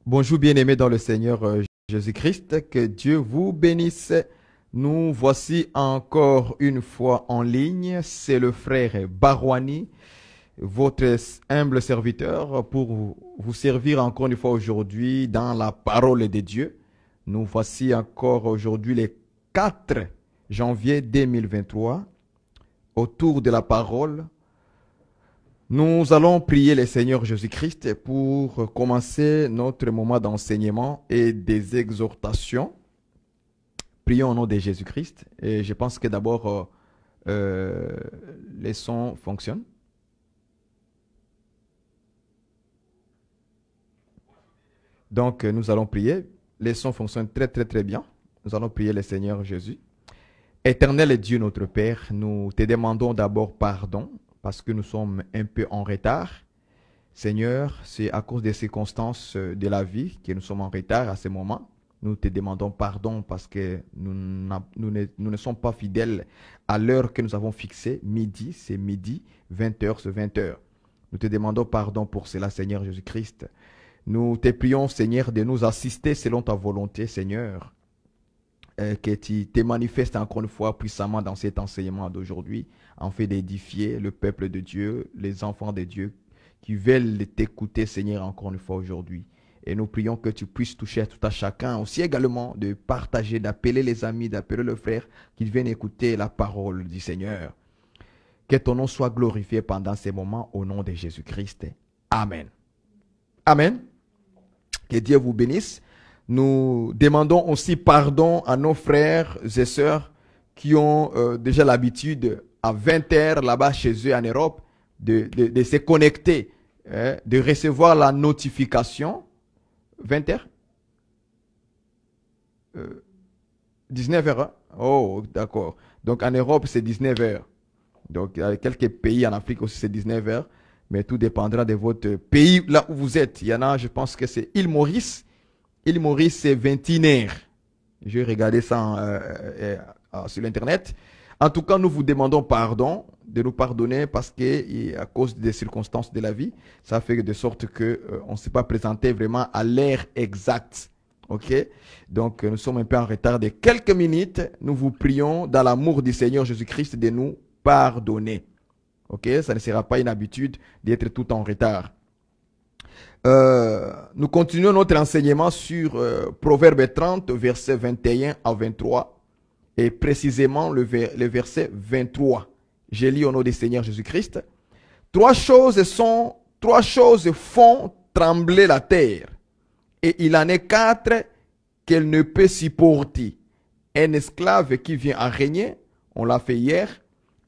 Bonjour bien-aimés dans le Seigneur Jésus-Christ, que Dieu vous bénisse. Nous voici encore une fois en ligne, c'est le frère Barouani, votre humble serviteur, pour vous servir encore une fois aujourd'hui dans la parole de Dieu. Nous voici encore aujourd'hui le 4 janvier 2023, autour de la parole. Nous allons prier le Seigneur Jésus-Christ pour commencer notre moment d'enseignement et des exhortations. Prions au nom de Jésus-Christ. Et je pense que d'abord, les sons fonctionnent. Donc, nous allons prier. Les sons fonctionnent très bien. Nous allons prier le Seigneur Jésus. Éternel Dieu notre Père, nous te demandons d'abord pardon parce que nous sommes un peu en retard. Seigneur, c'est à cause des circonstances de la vie que nous sommes en retard à ce moment. Nous te demandons pardon parce que nous ne sommes pas fidèles à l'heure que nous avons fixée. Midi, c'est midi. 20h, c'est 20h. Nous te demandons pardon pour cela, Seigneur Jésus-Christ. Nous te prions, Seigneur, de nous assister selon ta volonté, Seigneur. Que tu te manifestes encore une fois puissamment dans cet enseignement d'aujourd'hui, en fait d'édifier le peuple de Dieu, les enfants de Dieu qui veulent t'écouter, Seigneur, encore une fois aujourd'hui. Et nous prions que tu puisses toucher tout à chacun, aussi également de partager, d'appeler les amis, d'appeler le frère, qu'ils viennent écouter la parole du Seigneur. Que ton nom soit glorifié pendant ces moments au nom de Jésus-Christ. Amen. Amen. Que Dieu vous bénisse. Nous demandons aussi pardon à nos frères et sœurs qui ont déjà l'habitude à 20h là-bas chez eux en Europe de se connecter, de recevoir la notification. 20h 19h. Oh, d'accord. Donc en Europe, c'est 19h. Donc il y a quelques pays en Afrique aussi, c'est 19h. Mais tout dépendra de votre pays là où vous êtes. Il y en a, je pense que c'est île Maurice. Île Maurice, c'est 21h. Je vais regarder ça sur l'internet. En tout cas, nous vous demandons pardon, de nous pardonner parce que à cause des circonstances de la vie, ça fait de sorte que on ne s'est pas présenté vraiment à l'heure exacte. Ok? Donc, nous sommes un peu en retard de quelques minutes. Nous vous prions dans l'amour du Seigneur Jésus-Christ de nous pardonner. Ok? Ça ne sera pas une habitude d'être tout en retard. Nous continuons notre enseignement sur Proverbe 30, versets 21 à 23, et précisément le verset 23. Je lis au nom du Seigneur Jésus-Christ. Trois choses font trembler la terre, et il en est quatre qu'elle ne peut supporter. Un esclave qui vient à régner, on l'a fait hier.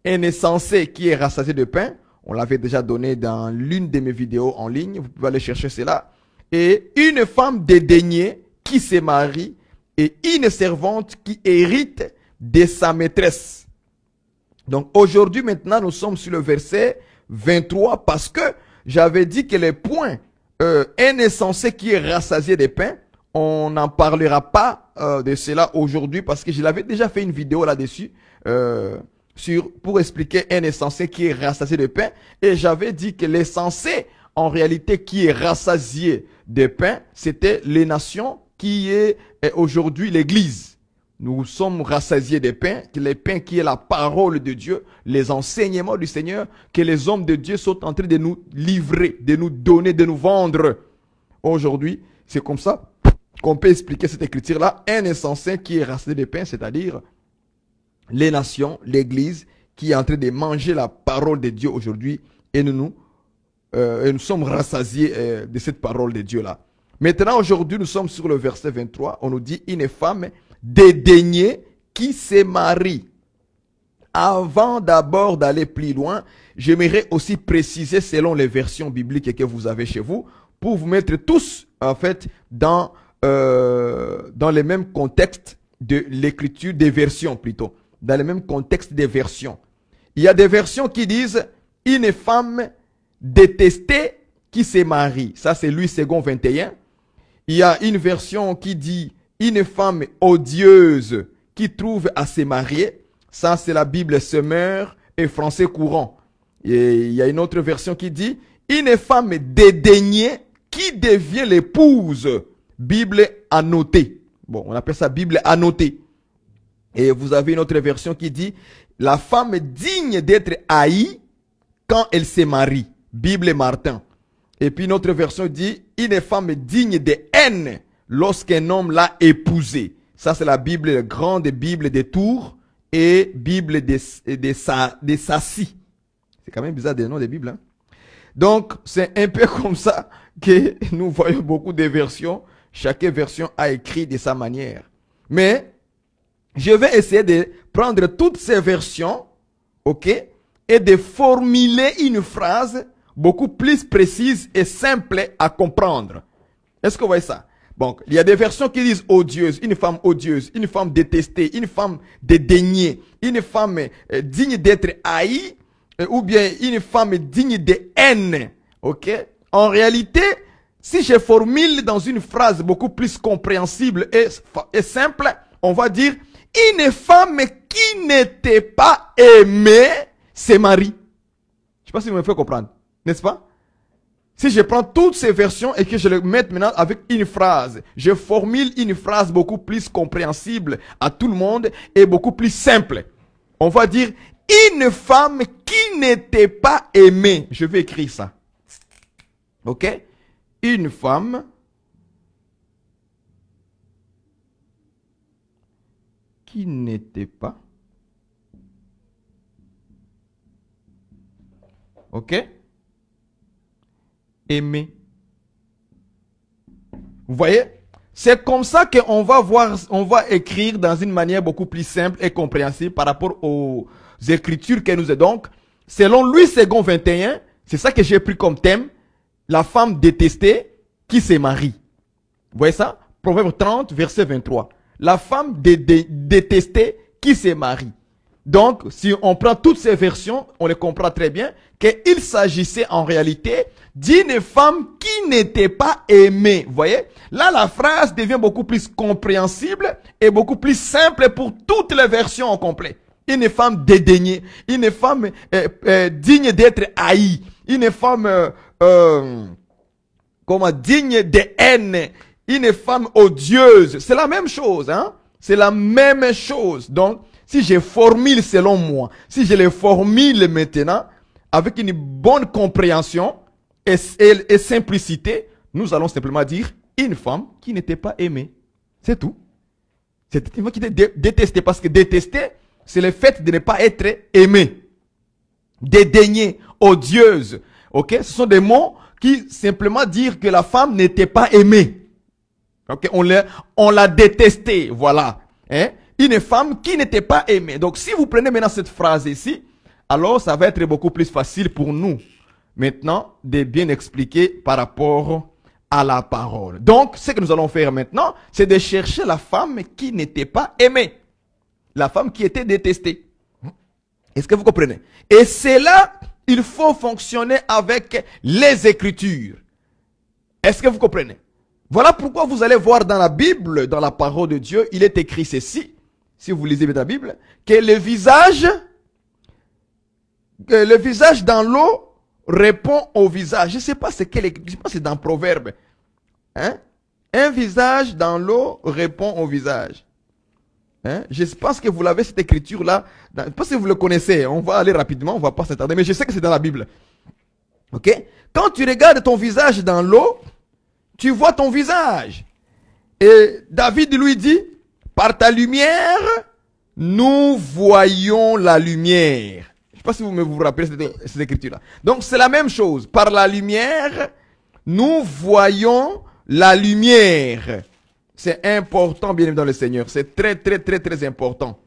Un insensé qui est rassasié de pain, on l'avait déjà donné dans l'une de mes vidéos en ligne. Vous pouvez aller chercher cela. Et une femme dédaignée qui se marie et une servante qui hérite de sa maîtresse. Donc aujourd'hui, maintenant, nous sommes sur le verset 23 parce que j'avais dit que les points, un insensé qui est rassasié de pain, on n'en parlera pas de cela aujourd'hui parce que je l'avais déjà fait une vidéo là-dessus. Pour expliquer un insensé qui est rassasié de pain. Et j'avais dit que l'insensé, en réalité, qui est rassasié de pain, c'était les nations qui est aujourd'hui l'Église. Nous sommes rassasiés de pain, le pain qui est la parole de Dieu, les enseignements du Seigneur, que les hommes de Dieu sont en train de nous livrer, de nous donner, de nous vendre. Aujourd'hui, c'est comme ça qu'on peut expliquer cette écriture-là. Un insensé qui est rassasié de pain, c'est-à-dire les nations, l'Église, qui est en train de manger la parole de Dieu aujourd'hui, et nous sommes rassasiés de cette parole de Dieu-là. Maintenant, aujourd'hui, nous sommes sur le verset 23. On nous dit une femme dédaignée qui se marie. Avant d'abord d'aller plus loin, j'aimerais aussi préciser selon les versions bibliques que vous avez chez vous, pour vous mettre tous, en fait, dans les mêmes contextes de l'écriture, des versions plutôt. Dans le même contexte des versions. Il y a des versions qui disent une femme détestée qui se marie. Ça, c'est Louis II 21. Il y a une version qui dit une femme odieuse qui trouve à se marier. Ça, c'est la Bible Semeur et français courant. Et il y a une autre version qui dit une femme dédaignée qui devient l'épouse. Bible annotée. Bon, on appelle ça Bible annotée. Et vous avez une autre version qui dit la femme digne d'être haïe quand elle se marie. Bible Martin. Et puis une autre version dit une femme digne de haine lorsqu'un homme l'a épousée. Ça c'est la Bible, la grande Bible des Tours et Bible des Sassi. C'est quand même bizarre des noms des Bibles. Hein? Donc c'est un peu comme ça que nous voyons beaucoup de versions. Chaque version a écrit de sa manière. Mais je vais essayer de prendre toutes ces versions, ok, et de formuler une phrase beaucoup plus précise et simple à comprendre. Est-ce que vous voyez ça? Bon, il y a des versions qui disent odieuse, une femme détestée, une femme dédaignée, une femme digne d'être haïe, ou bien une femme digne de haine. Ok? En réalité, si je formule dans une phrase beaucoup plus compréhensible et simple, on va dire une femme qui n'était pas aimée se marie. Je ne sais pas si vous me faites comprendre. N'est-ce pas? Si je prends toutes ces versions et que je les mets maintenant avec une phrase, je formule une phrase beaucoup plus compréhensible à tout le monde et beaucoup plus simple. On va dire une femme qui n'était pas aimée. Je vais écrire ça. Ok? Une femme qui n'était pas. Ok? Aimé. Vous voyez? C'est comme ça qu'on va voir, on va écrire dans une manière beaucoup plus simple et compréhensible par rapport aux écritures que nous avons. Donc, selon Louis II 21, c'est ça que j'ai pris comme thème, la femme détestée qui se marie. Vous voyez ça? Proverbe 30, verset 23. La femme détestée qui se marie. Donc, si on prend toutes ces versions, on les comprend très bien qu'il s'agissait en réalité d'une femme qui n'était pas aimée. Vous voyez? Là, la phrase devient beaucoup plus compréhensible et beaucoup plus simple pour toutes les versions en complet. Une femme dédaignée, une femme digne d'être haïe, une femme digne de haine, une femme odieuse. C'est la même chose, hein? C'est la même chose. Donc, si je formule selon moi, si je les formule maintenant, avec une bonne compréhension et simplicité, nous allons simplement dire une femme qui n'était pas aimée. C'est tout. C'est une femme qui était détestée, parce que détester, c'est le fait de ne pas être aimé. Dédaigné, odieuse. Ok? Ce sont des mots qui simplement disent que la femme n'était pas aimée. Ok? On l'a détestée. Voilà. Hein? Une femme qui n'était pas aimée. Donc, si vous prenez maintenant cette phrase ici, alors ça va être beaucoup plus facile pour nous, maintenant, de bien expliquer par rapport à la parole. Donc, ce que nous allons faire maintenant, c'est de chercher la femme qui n'était pas aimée. La femme qui était détestée. Est-ce que vous comprenez? Et c'est là, il faut fonctionner avec les Écritures. Est-ce que vous comprenez? Voilà pourquoi vous allez voir dans la Bible, dans la parole de Dieu, il est écrit ceci. Si vous lisez la Bible, que le visage dans l'eau répond au visage. Je ne sais pas c'est quel, je sais pas c'est dans Proverbe. Hein? Un visage dans l'eau répond au visage. Hein? Je pense que vous l'avez cette écriture-là. Je ne sais pas si vous le connaissez. On va aller rapidement, on ne va pas s'attarder. Mais je sais que c'est dans la Bible. Ok? Quand tu regardes ton visage dans l'eau, tu vois ton visage. Et David lui dit, par ta lumière, nous voyons la lumière. Je ne sais pas si vous rappelez cette écriture-là. Donc, c'est la même chose. Par la lumière, nous voyons la lumière. C'est important, bien évidemment, dans le Seigneur. C'est très, très, très, très important.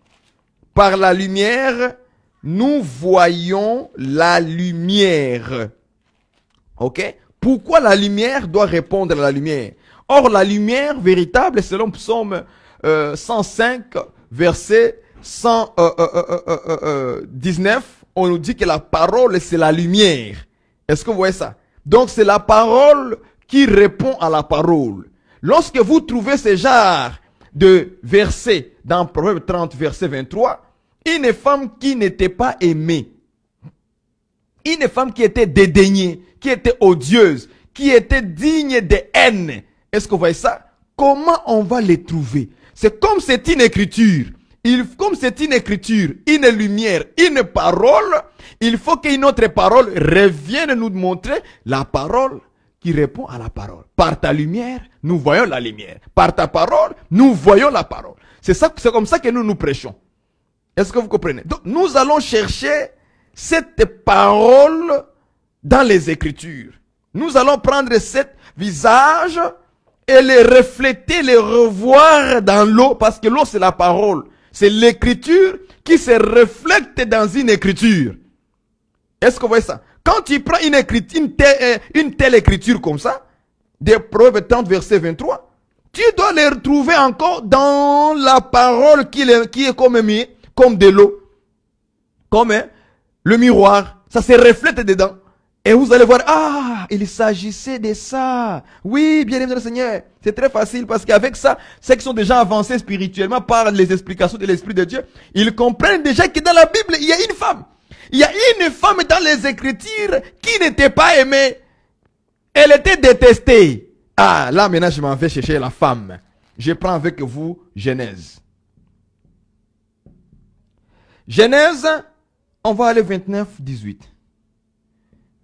Par la lumière, nous voyons la lumière. Ok? Pourquoi la lumière doit répondre à la lumière? Or, la lumière véritable, selon Psaume 105, verset 119, on nous dit que la parole, c'est la lumière. Est-ce que vous voyez ça? Donc, c'est la parole qui répond à la parole. Lorsque vous trouvez ce genre de verset dans Proverbe 30, verset 23, une femme qui n'était pas aimée, une femme qui était dédaignée, qui était odieuse, qui étaient dignes de haine. Est-ce que vous voyez ça? Comment on va les trouver? C'est comme c'est une écriture. Comme c'est une écriture, une lumière, une parole, il faut qu'une autre parole revienne nous montrer la parole qui répond à la parole. Par ta lumière, nous voyons la lumière. Par ta parole, nous voyons la parole. C'est comme ça que nous prêchons. Est-ce que vous comprenez? Donc, nous allons chercher cette parole dans les Écritures. Nous allons prendre ce visage et les refléter, les revoir dans l'eau, parce que l'eau, c'est la parole. C'est l'écriture qui se reflète dans une écriture. Est-ce que vous voyez ça? Quand tu prends une telle écriture comme ça, des Proverbes 30, verset 23, tu dois les retrouver encore dans la parole qui est comme de l'eau. Comme le miroir. Ça se reflète dedans. Et vous allez voir, ah, il s'agissait de ça. Oui, bien aimé le Seigneur. C'est très facile parce qu'avec ça, ceux qui sont déjà avancés spirituellement par les explications de l'Esprit de Dieu, ils comprennent déjà que dans la Bible, il y a une femme. Il y a une femme dans les Écritures qui n'était pas aimée. Elle était détestée. Ah, là maintenant je m'en vais chercher la femme. Je prends avec vous Genèse. Genèse, on va aller 29, 18.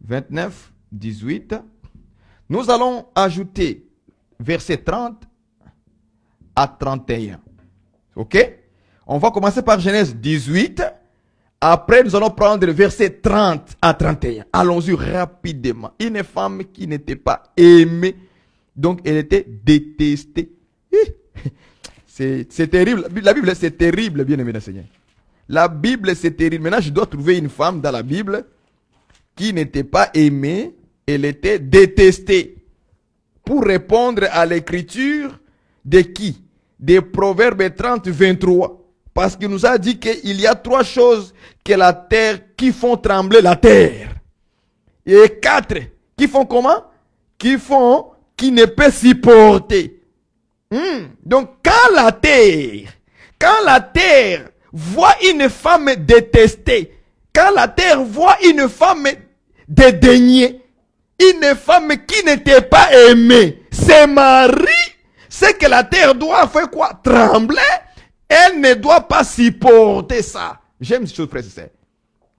29, 18. Nous allons ajouter verset 30 à 31. Ok? On va commencer par Genèse 18. Après, nous allons prendre le verset 30 à 31. Allons-y rapidement. Une femme qui n'était pas aimée. Donc, elle était détestée. C'est terrible. La Bible, c'est terrible, bien aimé le Seigneur. La Bible, c'est terrible. Maintenant, je dois trouver une femme dans la Bible qui n'était pas aimée. Elle était détestée. Pour répondre à l'écriture de qui? Des Proverbes 30, 23. Parce qu'il nous a dit qu'il y a 3 choses que la terre, qui font trembler la terre. Et 4 qui font comment? Qui ne peut supporter. Donc quand la terre voit une femme détestée, quand la terre voit une femme dédaignée, une femme qui n'était pas aimée, se marie, c'est que la terre doit faire quoi? Trembler. Elle ne doit pas supporter ça. J'aime ces choses, frères et sœurs.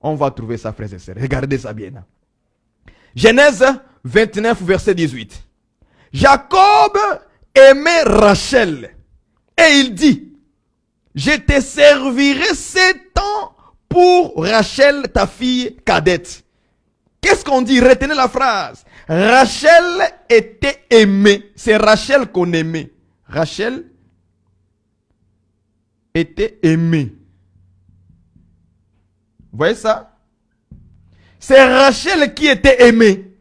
On va trouver ça, frères et sœurs. Regardez ça bien. Genèse 29, verset 18. Jacob aimait Rachel. Et il dit, je te servirai 7 ans pour Rachel, ta fille cadette. Qu'est-ce qu'on dit? Retenez la phrase. Rachel était aimée. C'est Rachel qu'on aimait. Rachel était aimée. Vous voyez ça? C'est Rachel qui était aimée.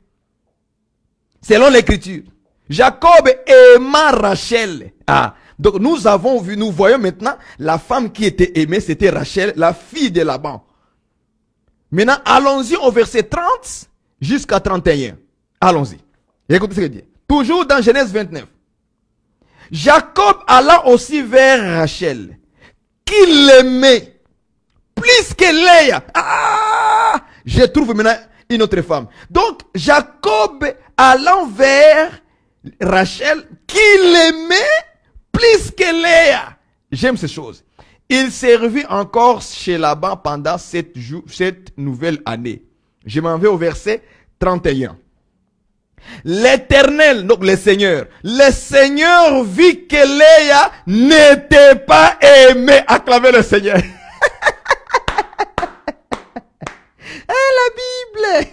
Selon l'écriture. Jacob aima Rachel. Ah. Donc nous avons vu, nous voyons maintenant la femme qui était aimée, c'était Rachel, la fille de Laban. Maintenant, allons-y au verset 30 jusqu'à 31. Allons-y. Écoutez ce qu'il dit. Toujours dans Genèse 29. Jacob alla aussi vers Rachel, qu'il l'aimait plus que Léa. Ah! Je trouve maintenant une autre femme. Donc, Jacob allant vers Rachel, qu'il l'aimait plus que Léa. J'aime ces choses. Il servit encore chez Laban pendant 7 nouvelles années. Je m'en vais au verset 31. L'Éternel, donc le Seigneur vit que Léa n'était pas aimée. Acclamez le Seigneur. La Bible.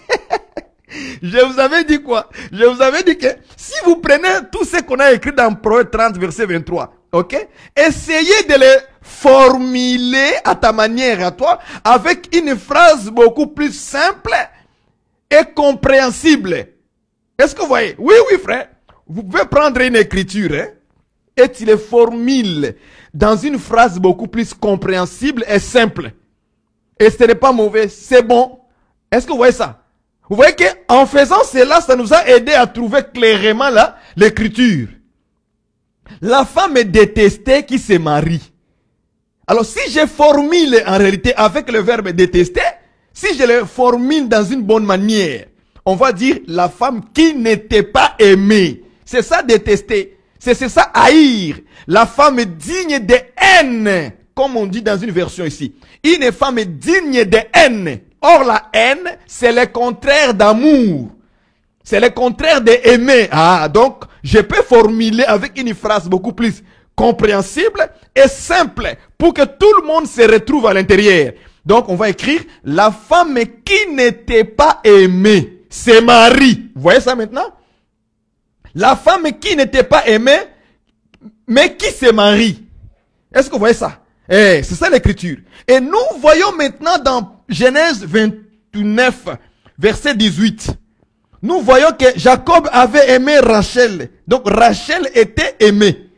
Je vous avais dit quoi? Je vous avais dit que si vous prenez tout ce qu'on a écrit dans Proverbe 30, verset 23, ok? Essayez de les formuler à ta manière, à toi, avec une phrase beaucoup plus simple et compréhensible. Est-ce que vous voyez? Oui, oui, frère. Vous pouvez prendre une écriture, hein, et tu les formules dans une phrase beaucoup plus compréhensible et simple. Et ce n'est pas mauvais, c'est bon. Est-ce que vous voyez ça? Vous voyez qu'en faisant cela, ça nous a aidé à trouver clairement là l'écriture. La femme est détestée qui se marie. Alors si je formule en réalité avec le verbe détester, si je le formule dans une bonne manière, On va dire la femme qui n'était pas aimée. C'est ça détester. C'est ça haïr. La femme digne de haine. Comme on dit dans une version ici. Une femme digne de haine. Or la haine, c'est le contraire d'amour. C'est le contraire d'aimer. Ah, donc, je peux formuler avec une phrase beaucoup plus compréhensible et simple pour que tout le monde se retrouve à l'intérieur. Donc, on va écrire la femme qui n'était pas aimée se marie. Vous voyez ça maintenant? La femme qui n'était pas aimée, mais qui se marie. Est-ce que vous voyez ça? C'est ça l'écriture. Et nous voyons maintenant dans Genèse 29, verset 18. Nous voyons que Jacob avait aimé Rachel. Donc Rachel était aimée.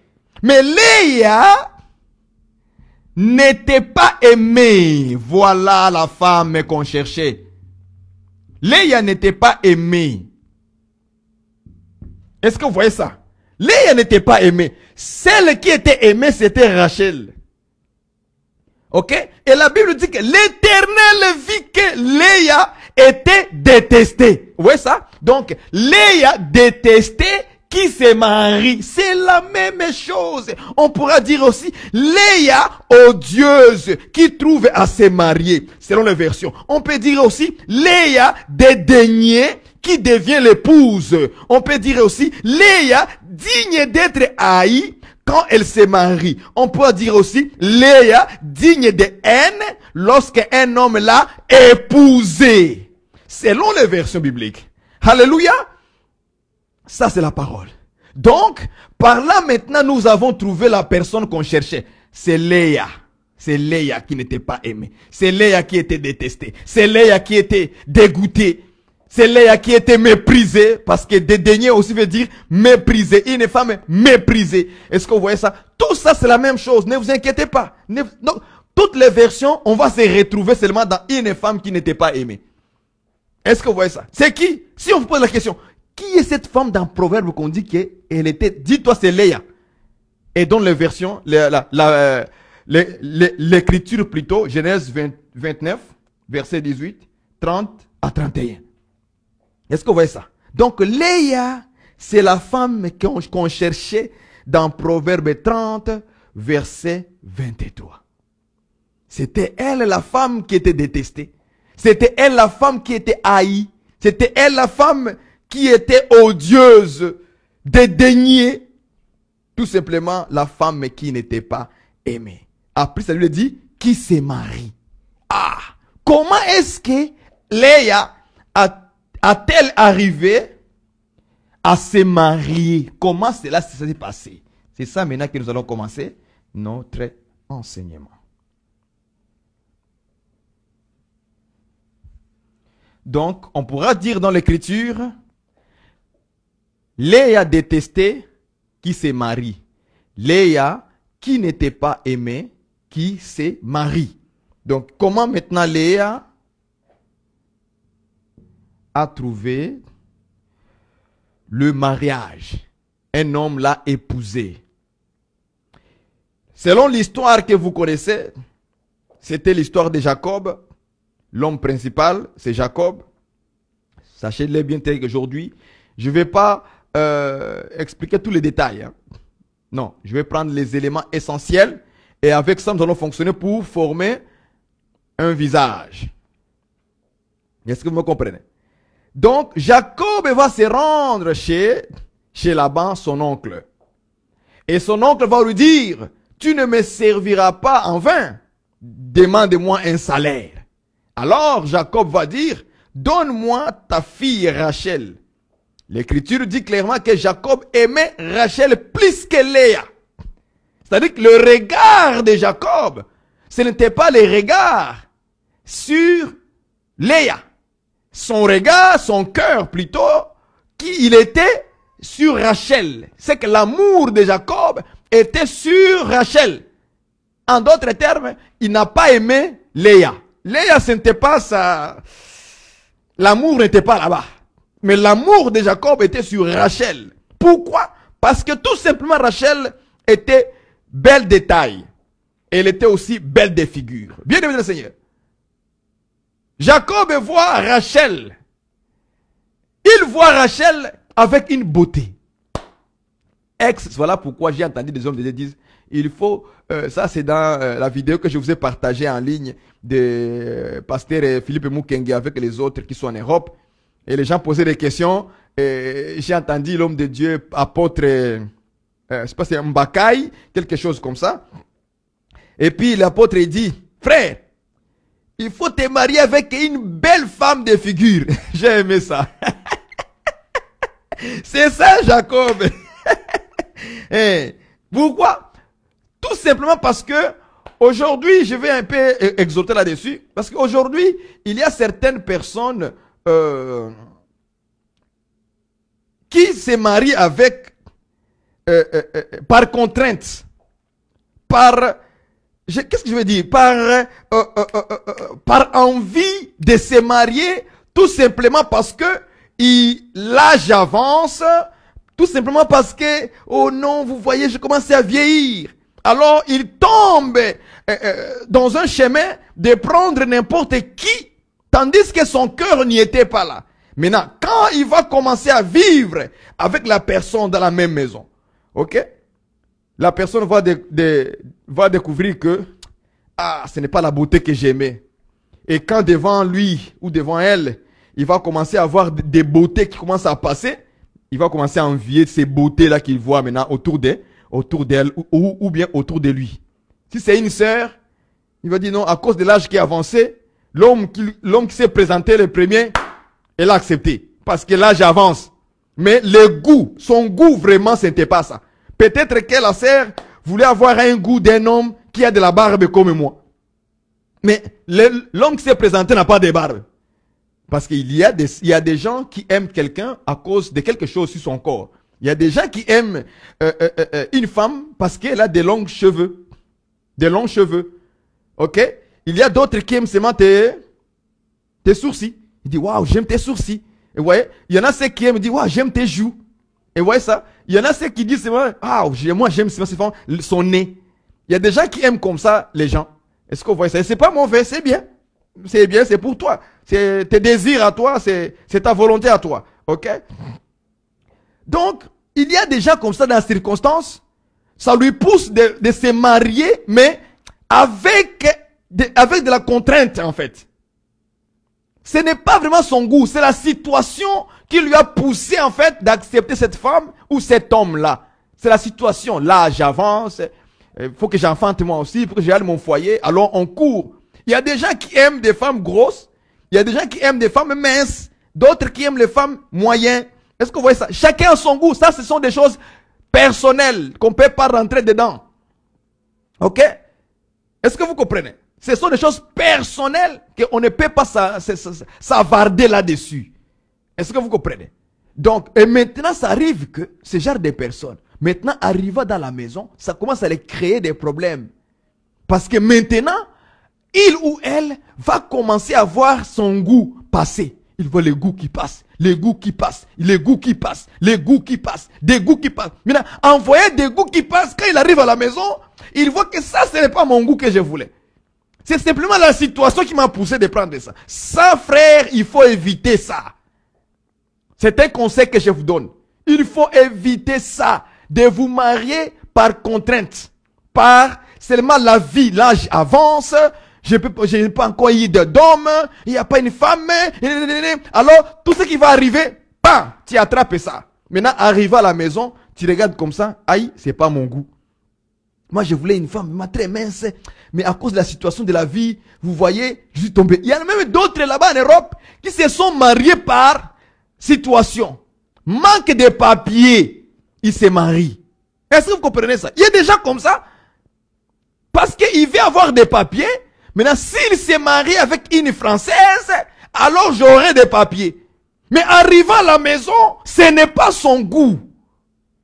Mais Léa n'était pas aimée. Voilà la femme qu'on cherchait. Léa n'était pas aimée. Est-ce que vous voyez ça? Léa n'était pas aimée. Celle qui était aimée, c'était Rachel. Ok? Et la Bible dit que l'Éternel vit que Léa était détestée. Vous voyez ça? Donc, Léa détestait qui se marie. C'est la même chose. On pourra dire aussi Léa odieuse qui trouve à se marier. Selon les versions. On peut dire aussi Léa dédaignée qui devient l'épouse. On peut dire aussi Léa digne d'être haïe quand elle se marie. On peut dire aussi Léa digne de haine lorsqu'un homme l'a épousée. Selon les versions bibliques. Alléluia. Ça c'est la parole. Donc, par là maintenant nous avons trouvé la personne qu'on cherchait. C'est Léa. C'est Léa qui n'était pas aimée. C'est Léa qui était détestée. C'est Léa qui était dégoûtée. C'est Léa qui était méprisée, parce que dédaigner aussi veut dire mépriser. Une femme méprisée. Est-ce que vous voyez ça? Tout ça, c'est la même chose. Ne vous inquiétez pas. Non, toutes les versions, on va se retrouver seulement dans une femme qui n'était pas aimée. Est-ce que vous voyez ça? C'est qui? Si on vous pose la question, qui est cette femme dans Proverbe qu'on dit qu'elle était, dis-toi c'est Léa. Et dans les versions, l'écriture plutôt, Genèse 29, verset 18, 30 à 31. Est-ce que vous voyez ça? Donc, Léa, c'est la femme qu'on cherchait dans Proverbe 30, verset 23. C'était elle la femme qui était détestée. C'était elle la femme qui était haïe. C'était elle la femme qui était odieuse, dédaignée. Tout simplement, la femme qui n'était pas aimée. Après, ça lui dit, qui se marie. Ah! Comment est-ce que Léa a-t-elle arrivé à se marier? Comment cela s'est passé? C'est ça maintenant que nous allons commencer notre enseignement. Donc, on pourra dire dans l'écriture, Léa détestait qui se marie. Léa qui n'était pas aimée, qui se marie. Donc, comment maintenant Léa a trouvé le mariage? Un homme l'a épousé. Selon l'histoire que vous connaissez, c'était l'histoire de Jacob. L'homme principal, c'est Jacob. Sachez-le bien qu'aujourd'hui, je ne vais pas expliquer tous les détails. Hein. Non, je vais prendre les éléments essentiels et avec ça, nous allons fonctionner pour former un visage. Est-ce que vous me comprenez? Donc, Jacob va se rendre chez Laban, son oncle. Et son oncle va lui dire, tu ne me serviras pas en vain. Demande-moi un salaire. Alors, Jacob va dire, donne-moi ta fille Rachel. L'écriture dit clairement que Jacob aimait Rachel plus que Léa. C'est-à-dire que le regard de Jacob, ce n'était pas le regard sur Léa. Son regard, son cœur plutôt, il était sur Rachel. C'est que l'amour de Jacob était sur Rachel. En d'autres termes, il n'a pas aimé Léa. Léa, ce n'était pas ça. L'amour n'était pas là-bas. Mais l'amour de Jacob était sur Rachel. Pourquoi? Parce que tout simplement Rachel était belle de taille. Elle était aussi belle de figure. Bien aimé le Seigneur. Jacob voit Rachel. Il voit Rachel avec une beauté. Voilà pourquoi j'ai entendu des hommes de Dieu dire, il faut, ça c'est dans la vidéo que je vous ai partagée en ligne de pasteur Philippe Mukengue avec les autres qui sont en Europe. Et les gens posaient des questions. J'ai entendu l'homme de Dieu, apôtre, je sais pas si c'est Mbakaï, quelque chose comme ça. Et puis l'apôtre dit, frère, il faut te marier avec une belle femme de figure. J'ai aimé ça. C'est ça, Jacob. Pourquoi? Tout simplement parce que aujourd'hui, je vais un peu exhorter là-dessus, parce qu'aujourd'hui, il y a certaines personnes qui se marient avec par contrainte, qu'est-ce que je veux dire? Par envie de se marier, tout simplement parce que l'âge avance, tout simplement parce que, oh non, vous voyez, je commence à vieillir. Alors, il tombe dans un chemin de prendre n'importe qui, tandis que son cœur n'y était pas là. Maintenant, quand il va commencer à vivre avec la personne dans la même maison, ok? La personne va découvrir que, ce n'est pas la beauté que j'aimais. Et quand devant lui ou devant elle, il va commencer à avoir des beautés qui commencent à passer, il va commencer à envier ces beautés-là qu'il voit maintenant autour d'elle ou bien autour de lui. Si c'est une sœur, il va dire non, à cause de l'âge qui est avancé, l'homme qui s'est présenté le premier, elle a accepté. Parce que l'âge avance. Mais le goût, son goût vraiment, ce n'était pas ça. Peut-être que la sœur voulait avoir un goût d'un homme qui a de la barbe comme moi. Mais l'homme qui s'est présenté n'a pas de barbe. Parce qu'il y a des gens qui aiment quelqu'un à cause de quelque chose sur son corps. Il y a des gens qui aiment une femme parce qu'elle a des longs cheveux. Des longs cheveux. Ok? Il y a d'autres qui aiment seulement tes sourcils. Il dit, waouh, j'aime tes sourcils. Et vous voyez? Il y en a ceux qui aiment, dit, waouh, j'aime tes joues. Et vous voyez ça? Il y en a ceux qui disent, ah, moi j'aime son nez. Il y a des gens qui aiment comme ça les gens. Est-ce que vous voyez ça? C'est pas mauvais, c'est bien. C'est bien, c'est pour toi. C'est tes désirs à toi, c'est ta volonté à toi. Ok? Donc, il y a des gens comme ça dans la circonstance. Ça lui pousse de se marier, mais avec de la contrainte, en fait. Ce n'est pas vraiment son goût, c'est la situation qui lui a poussé, en fait, d'accepter cette femme ou cet homme-là. C'est la situation. Là, j'avance. Il faut que j'enfante moi aussi, il faut que j'aille mon foyer. Alors, on court. Il y a des gens qui aiment des femmes grosses. Il y a des gens qui aiment des femmes minces. D'autres qui aiment les femmes moyennes. Est-ce que vous voyez ça? Chacun a son goût. Ça, ce sont des choses personnelles qu'on ne peut pas rentrer dedans. Ok? Est-ce que vous comprenez? Ce sont des choses personnelles qu'on ne peut pas s'avarder là-dessus. Est-ce que vous comprenez? Donc, et maintenant, ça arrive que ce genre de personnes, maintenant, arrivant dans la maison, ça commence à les créer des problèmes. Parce que maintenant, il ou elle va commencer à voir son goût passer. Il voit les goûts qui passent, les goûts qui passent, les goûts qui passent, les goûts qui passent, des goûts qui passent. Maintenant, en voyant des goûts qui passent, quand il arrive à la maison, il voit que ça, ce n'est pas mon goût que je voulais. C'est simplement la situation qui m'a poussé de prendre ça. Ça, frère, il faut éviter ça. C'est un conseil que je vous donne. Il faut éviter ça, de vous marier par contrainte, par seulement la vie. L'âge avance, je n'ai pas encore eu d'homme, il n'y a pas une femme. Alors, tout ce qui va arriver, bam, tu attrapes ça. Maintenant, arrivé à la maison, tu regardes comme ça, aïe, c'est pas mon goût. Moi, je voulais une femme très mince, mais à cause de la situation de la vie, vous voyez, je suis tombé. Il y en a même d'autres là-bas en Europe qui se sont mariés par situation. Manque de papiers, ils se marient. Est-ce que vous comprenez ça? Il y a des gens comme ça, parce qu'il veut avoir des papiers. Maintenant, s'il se marie avec une Française, alors j'aurai des papiers. Mais arrivant à la maison, ce n'est pas son goût.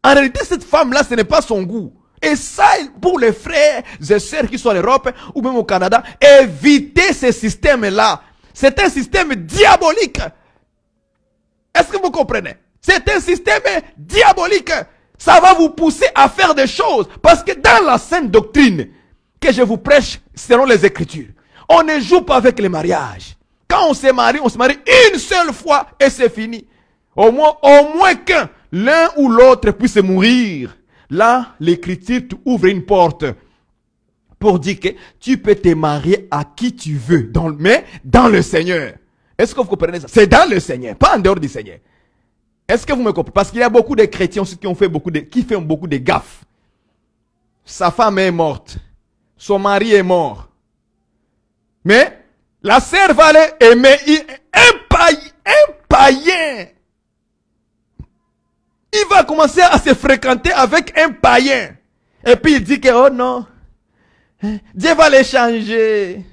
En réalité, cette femme-là, ce n'est pas son goût. Et ça, pour les frères et sœurs qui sont en Europe ou même au Canada, évitez ce système-là. C'est un système diabolique. Est-ce que vous comprenez? C'est un système diabolique. Ça va vous pousser à faire des choses. Parce que dans la sainte doctrine que je vous prêche selon les Écritures, on ne joue pas avec le mariage. Quand on se marie une seule fois et c'est fini. Au moins qu'un, l'un ou l'autre puisse mourir. Là, l'Écriture ouvre une porte pour dire que tu peux te marier à qui tu veux, mais dans le Seigneur. Est-ce que vous comprenez ça? C'est dans le Seigneur, pas en dehors du Seigneur. Est-ce que vous me comprenez? Parce qu'il y a beaucoup de chrétiens qui font beaucoup de gaffes. Sa femme est morte. Son mari est mort. Mais la sœur va aller aimer un païen. Il va commencer à se fréquenter avec un païen. Et puis il dit que, oh non, Dieu va les changer.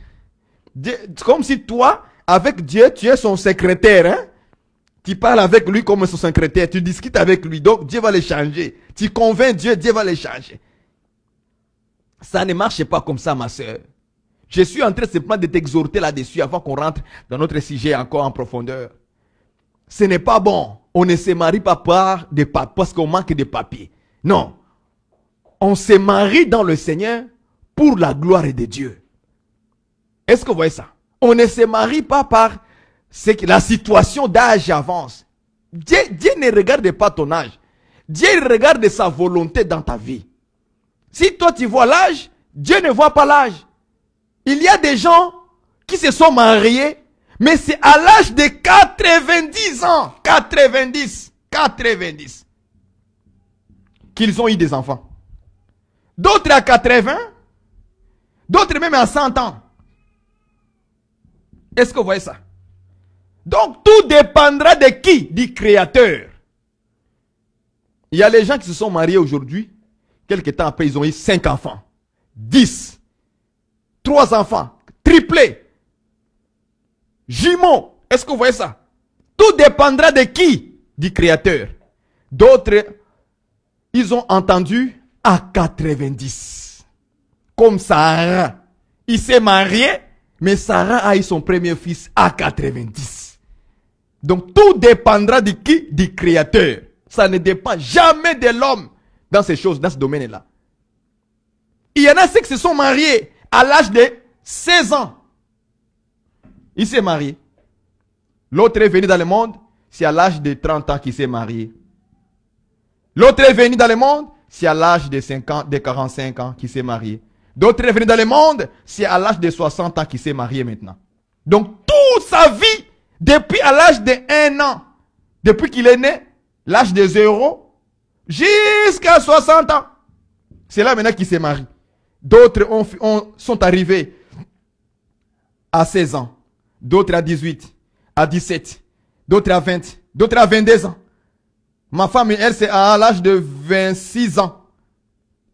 Comme si toi, avec Dieu, tu es son secrétaire. Hein? Tu parles avec lui comme son secrétaire. Tu discutes avec lui. Donc Dieu va les changer. Tu convaincs Dieu, Dieu va les changer. Ça ne marche pas comme ça, ma soeur. Je suis en train simplement de t'exhorter là-dessus avant qu'on rentre dans notre sujet encore en profondeur. Ce n'est pas bon. On ne se marie pas parce qu'on manque de papier. Non. On se marie dans le Seigneur pour la gloire de Dieu. Est-ce que vous voyez ça? On ne se marie pas par ce que la situation d'âge avance. Dieu ne regarde pas ton âge. Dieu regarde sa volonté dans ta vie. Si toi tu vois l'âge, Dieu ne voit pas l'âge. Il y a des gens qui se sont mariés, mais c'est à l'âge de 90 ans, 90, qu'ils ont eu des enfants. D'autres à 80, d'autres même à 100 ans. Est-ce que vous voyez ça? Donc tout dépendra de qui? Du Créateur. Il y a les gens qui se sont mariés aujourd'hui, quelque temps après ils ont eu 5 enfants, 10, 3 enfants, triplés, jumeaux. Est-ce que vous voyez ça? Tout dépendra de qui? Du Créateur. D'autres, ils ont entendu à 90. Comme Sarah. Il s'est marié, mais Sarah a eu son premier fils à 90. Donc tout dépendra de qui? Du Créateur. Ça ne dépend jamais de l'homme dans ces choses, dans ce domaine-là. Il y en a ceux qui se sont mariés à l'âge de 16 ans. Il s'est marié. L'autre est venu dans le monde, c'est à l'âge de 30 ans qu'il s'est marié. L'autre est venu dans le monde, c'est à l'âge de 45 ans qu'il s'est marié. D'autres est venu dans le monde, c'est à l'âge de 60 ans qu'il s'est marié maintenant. Donc toute sa vie, depuis à l'âge de 1 an, depuis qu'il est né, l'âge de 0, jusqu'à 60 ans. C'est là maintenant qu'il s'est marié. D'autres sont arrivés à 16 ans. D'autres à 18, à 17, d'autres à 20, d'autres à 22 ans. Ma femme, elle, c'est à l'âge de 26 ans.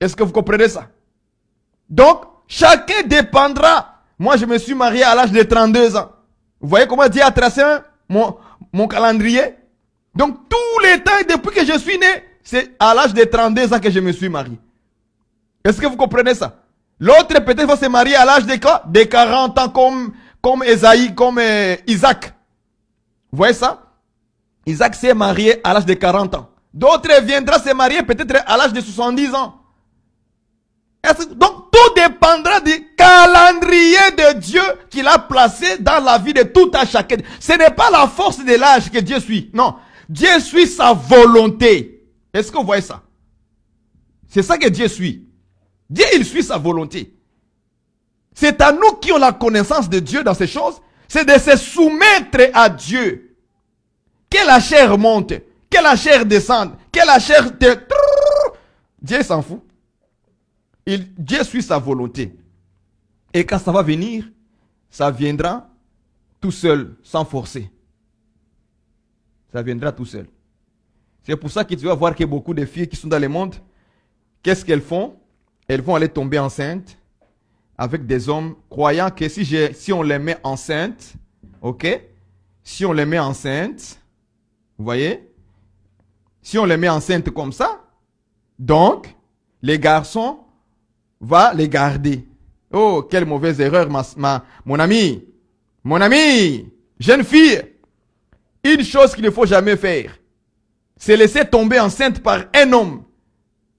Est-ce que vous comprenez ça? Donc, chacun dépendra. Moi, je me suis marié à l'âge de 32 ans. Vous voyez comment Dieu a tracé mon calendrier? Donc, tous les temps, depuis que je suis né, c'est à l'âge de 32 ans que je me suis marié. Est-ce que vous comprenez ça? L'autre, peut-être, va se marier à l'âge de quoi? De 40 ans, comme Esaïe, comme Isaac. Vous voyez ça? Isaac s'est marié à l'âge de 40 ans. D'autres viendront se marier peut-être à l'âge de 70 ans. Donc, tout dépendra du calendrier de Dieu qu'il a placé dans la vie de tout un chacun. Ce n'est pas la force de l'âge que Dieu suit. Non. Dieu suit sa volonté. Est-ce que vous voyez ça? C'est ça que Dieu suit. Dieu, il suit sa volonté. C'est à nous qui ont la connaissance de Dieu dans ces choses. C'est de se soumettre à Dieu. Que la chair monte, que la chair descende, que la chair... Dieu s'en fout. Dieu suit sa volonté. Et quand ça va venir, ça viendra tout seul, sans forcer. Ça viendra tout seul. C'est pour ça que tu vas voir que beaucoup de filles qui sont dans le monde, qu'est-ce qu'elles font? Elles vont aller tomber enceintes avec des hommes croyant que si on les met enceintes, ok? Si on les met enceintes, vous voyez? Si on les met enceintes comme ça, donc, les garçons vont les garder. Oh, quelle mauvaise erreur, mon ami, jeune fille. Une chose qu'il ne faut jamais faire, c'est laisser tomber enceinte par un homme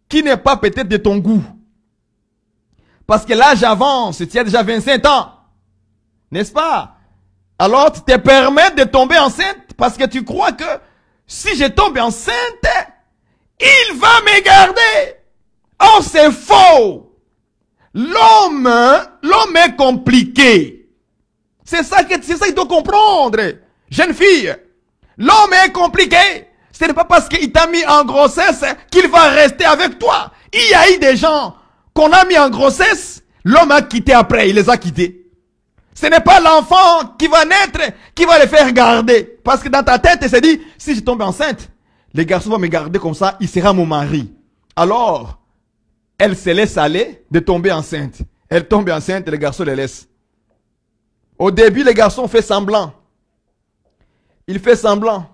qui n'est pas peut-être de ton goût. Parce que l'âge avance, tu as déjà 25 ans. N'est-ce pas? Alors tu te permets de tomber enceinte parce que tu crois que si je tombe enceinte, il va me garder. Or, c'est faux. L'homme est compliqué. C'est ça qu'il doit comprendre. Jeune fille, l'homme est compliqué. Ce n'est pas parce qu'il t'a mis en grossesse qu'il va rester avec toi. Il y a eu des gens qu'on a mis en grossesse, l'homme a quitté après, il les a quittés. Ce n'est pas l'enfant qui va naître, qui va les faire garder. Parce que dans ta tête, tu s'est dit, si je tombe enceinte, les garçons vont me garder comme ça, il sera mon mari. Alors, elle se laisse aller de tomber enceinte. Elle tombe enceinte, les garçons les laissent. Au début, les garçons font semblant. Il fait semblant.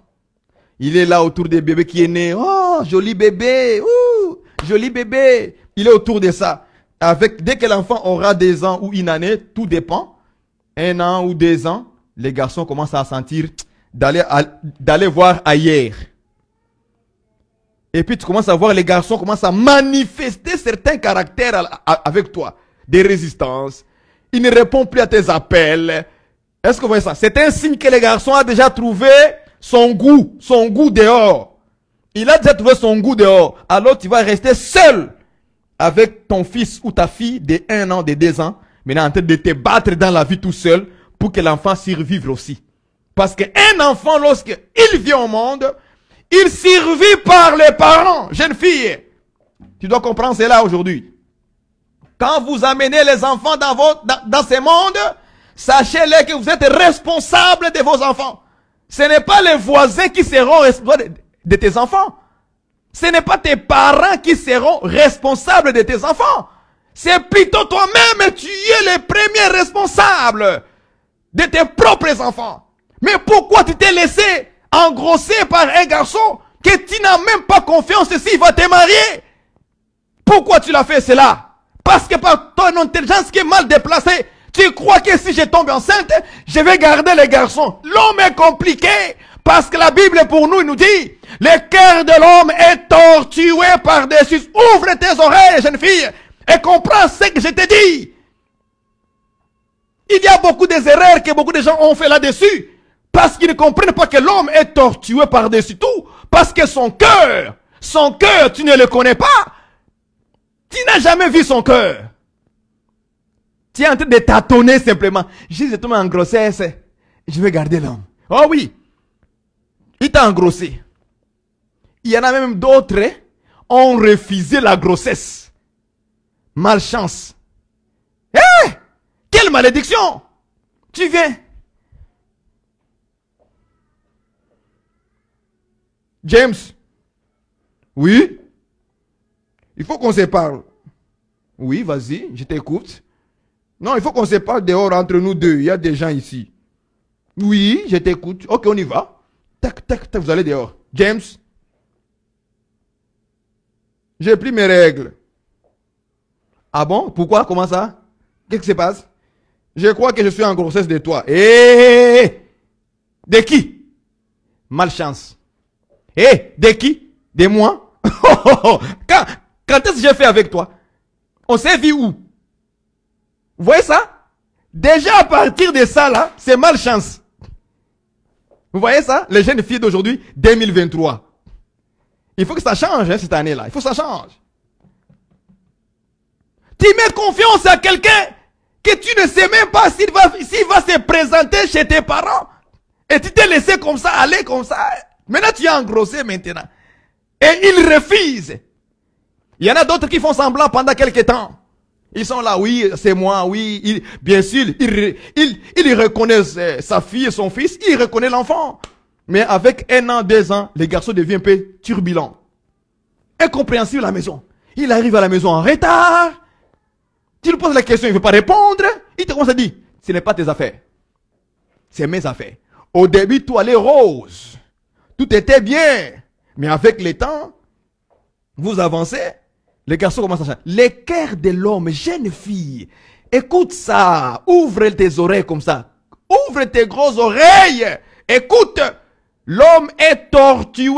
Il est là autour des bébés qui est né. Oh, joli bébé. Ouh, joli bébé. Il est autour de ça. Dès que l'enfant aura 2 ans ou une année, tout dépend. 1 an ou 2 ans, les garçons commencent à sentir d'aller voir ailleurs. Et puis tu commences à voir les garçons commencent à manifester certains caractères avec toi. Des résistances. Il ne répond plus à tes appels. Est-ce que vous voyez ça? C'est un signe que le garçon a déjà trouvé son goût dehors. Il a déjà trouvé son goût dehors. Alors tu vas rester seul avec ton fils ou ta fille de 1 an, de 2 ans, maintenant en train de te battre dans la vie tout seul pour que l'enfant survive aussi. Parce qu'un enfant, lorsqu'il vient au monde, il survit par les parents. Jeune fille, tu dois comprendre cela aujourd'hui. Quand vous amenez les enfants dans ce monde, sachez-les que vous êtes responsable de vos enfants. Ce n'est pas les voisins qui seront responsables de tes enfants. Ce n'est pas tes parents qui seront responsables de tes enfants. C'est plutôt toi-même, tu es le premier responsable de tes propres enfants. Mais pourquoi tu t'es laissé engrosser par un garçon que tu n'as même pas confiance s'il va te marier? Pourquoi tu l'as fait cela? Parce que par ton intelligence qui est mal déplacée, tu crois que si je tombe enceinte, je vais garder les garçons. L'homme est compliqué. Parce que la Bible pour nous nous dit, le cœur de l'homme est tortué par-dessus. Ouvre tes oreilles, jeune fille, et comprends ce que je te dis. Il y a beaucoup d'erreurs que beaucoup de gens ont fait là-dessus. Parce qu'ils ne comprennent pas que l'homme est tortué par-dessus tout. Parce que son cœur, tu ne le connais pas. Tu n'as jamais vu son cœur. Tu es en train de tâtonner simplement. Je suis tombé en grossesse, je vais garder l'homme. Oh oui. Il t'a engrossé. Il y en a même d'autres ont refusé la grossesse. Malchance. Eh! Quelle malédiction! Tu viens. James. Oui? Il faut qu'on se parle. Oui, vas-y, je t'écoute. Non, il faut qu'on se parle dehors entre nous deux. Il y a des gens ici. Oui, je t'écoute. Ok, on y va. Tac, tac, tac, vous allez dehors. James. J'ai pris mes règles. Ah bon? Pourquoi? Comment ça? Qu'est-ce qui se passe? Je crois que je suis en grossesse de toi. Eh! De qui? Malchance. Eh! De qui? De moi? Quand est-ce que j'ai fait avec toi? On s'est vu où? Vous voyez ça? Déjà à partir de ça là, c'est malchance. Vous voyez ça? Les jeunes filles d'aujourd'hui, 2023. Il faut que ça change hein, cette année-là. Il faut que ça change. Tu mets confiance à quelqu'un que tu ne sais même pas s'il va se présenter chez tes parents. Et tu t'es laissé comme ça, aller comme ça. Maintenant, tu es engrossé maintenant. Et il refuse. Il y en a d'autres qui font semblant pendant quelques temps. Ils sont là, oui, c'est moi, oui. Bien sûr, ils reconnaissent sa fille et son fils, ils reconnaissent l'enfant. Mais avec 1 an, 2 ans, les garçons deviennent un peu turbulents. Incompréhensible à la maison. Il arrive à la maison en retard. Tu lui poses la question, il ne veut pas répondre. Il te commence à dire, ce n'est pas tes affaires. C'est mes affaires. Au début, tout allait rose. Tout était bien. Mais avec le temps, vous avancez. Les garçons commencent à changer. Le cœur de l'homme, jeune fille, écoute ça. Ouvre tes oreilles comme ça. Ouvre tes grosses oreilles. Écoute. L'homme est tortué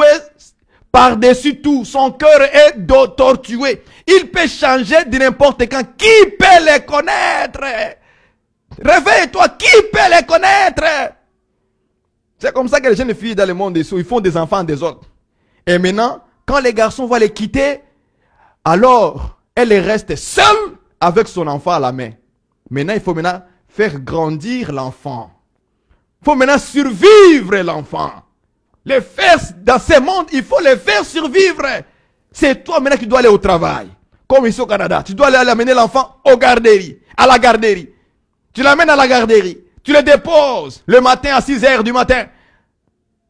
par-dessus tout. Son cœur est tortué. Il peut changer de n'importe quand. Qui peut les connaître? Réveille-toi. Qui peut les connaître? C'est comme ça que les jeunes filles dans le monde, ils font des enfants des autres. Et maintenant, quand les garçons vont les quitter, alors elle reste seule avec son enfant à la main. Maintenant, il faut maintenant faire grandir l'enfant. Il faut maintenant survivre l'enfant. Les faire dans ce monde, il faut les faire survivre. C'est toi maintenant qui dois aller au travail. Comme ici au Canada, tu dois aller amener l'enfant aux garderies, à la garderie. Tu l'amènes à la garderie. Tu le déposes le matin à 6 heures du matin.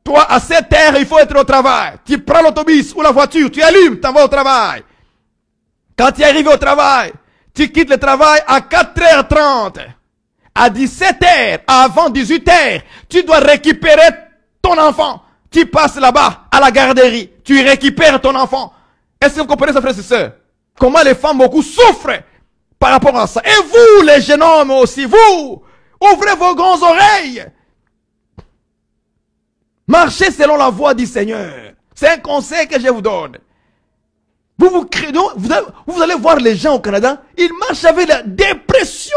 Toi, à 7 heures, il faut être au travail. Tu prends l'autobus ou la voiture, tu allumes, tu vas au travail. Quand tu es arrivé au travail, tu quittes le travail à 4h30. À 17h, avant 18h, tu dois récupérer ton enfant. Tu passes là-bas, à la garderie. Tu récupères ton enfant. Est-ce que vous comprenez ça, frères et sœurs? Comment les femmes beaucoup souffrent par rapport à ça. Et vous, les jeunes hommes aussi, vous, ouvrez vos grandes oreilles. Marchez selon la voie du Seigneur. C'est un conseil que je vous donne. Vous allez voir les gens au Canada, ils marchent avec la dépression.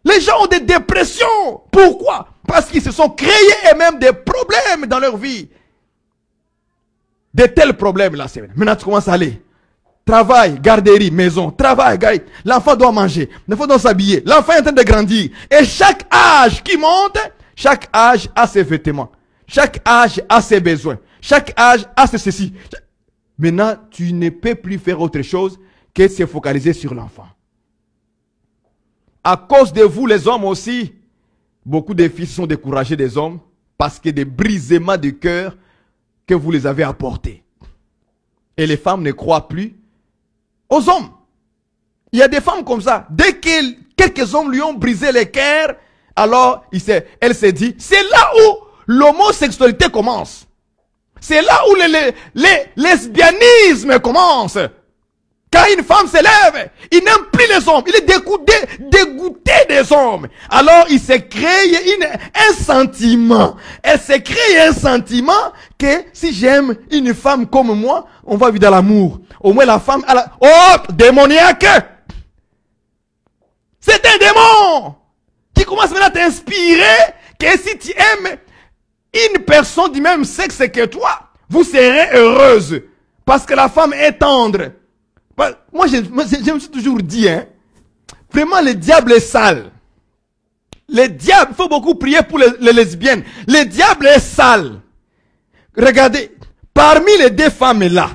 Les gens ont des dépressions. Pourquoi? Parce qu'ils se sont créés eux-mêmes des problèmes dans leur vie. De tels problèmes là. Maintenant tu commences à aller. Travail, garderie, maison, travail, garderie. L'enfant doit manger, l'enfant doit s'habiller. L'enfant est en train de grandir. Et chaque âge qui monte, chaque âge a ses vêtements. Chaque âge a ses besoins. Chaque âge a ses ceci. Maintenant, tu ne peux plus faire autre chose que se focaliser sur l'enfant. À cause de vous, les hommes aussi, beaucoup de filles sont découragées des hommes parce que des brisements de cœur que vous les avez apportés. Et les femmes ne croient plus aux hommes. Il y a des femmes comme ça. Dès que quelques hommes lui ont brisé les cœurs, alors elle s'est dit, c'est là où l'homosexualité commence. C'est là où le lesbianisme commence. Quand une femme s'élève, il n'aime plus les hommes. Il est dégoûté des hommes. Alors il s'est créé un sentiment. Elle s'est créé un sentiment que si j'aime une femme comme moi, on va vivre dans l'amour. Au moins la femme, oh, démoniaque. C'est un démon qui commence maintenant à t'inspirer que si tu aimes une personne du même sexe que toi, vous serez heureuse. Parce que la femme est tendre. Moi, je me suis toujours dit, hein, vraiment, le diable est sale. Le diable, il faut beaucoup prier pour les lesbiennes. Le diable est sale. Regardez, parmi les deux femmes-là,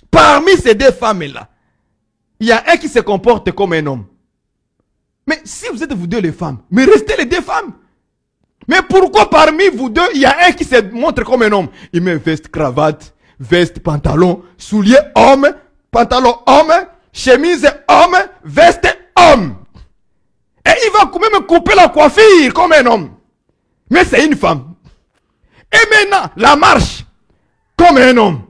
parmi ces deux femmes-là, il y a un qui se comporte comme un homme. Mais si vous êtes vous deux les femmes, mais restez les deux femmes. Mais pourquoi parmi vous deux, il y a un qui se montre comme un homme? Il met veste, cravate, veste, pantalon, souliers, homme, pantalon, homme, chemise, homme, veste, homme. Et il va quand même couper la coiffure comme un homme. Mais c'est une femme. Et maintenant, la marche comme un homme.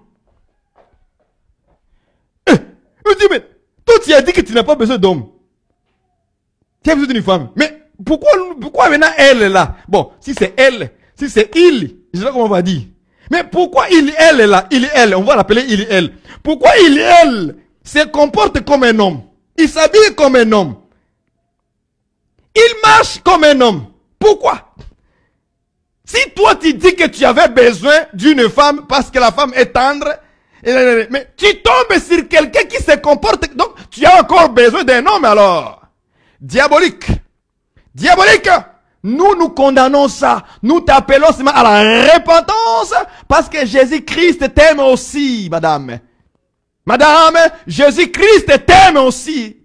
Je me dis, mais toi tu as dit que tu n'as pas besoin d'homme. Tu as besoin d'une femme. Mais pourquoi maintenant elle est là? Bon, si c'est elle, si c'est il, je sais pas comment on va dire. Mais pourquoi il, elle est là? Il, elle, on va l'appeler il, elle. Pourquoi il, elle se comporte comme un homme? Il s'habille comme un homme. Il marche comme un homme. Pourquoi? Si toi tu dis que tu avais besoin d'une femme parce que la femme est tendre, mais tu tombes sur quelqu'un qui se comporte, donc tu as encore besoin d'un homme alors. Diabolique. Diabolique. Nous condamnons ça. Nous t'appelons seulement à la repentance parce que Jésus-Christ t'aime aussi, madame. Madame, Jésus-Christ t'aime aussi.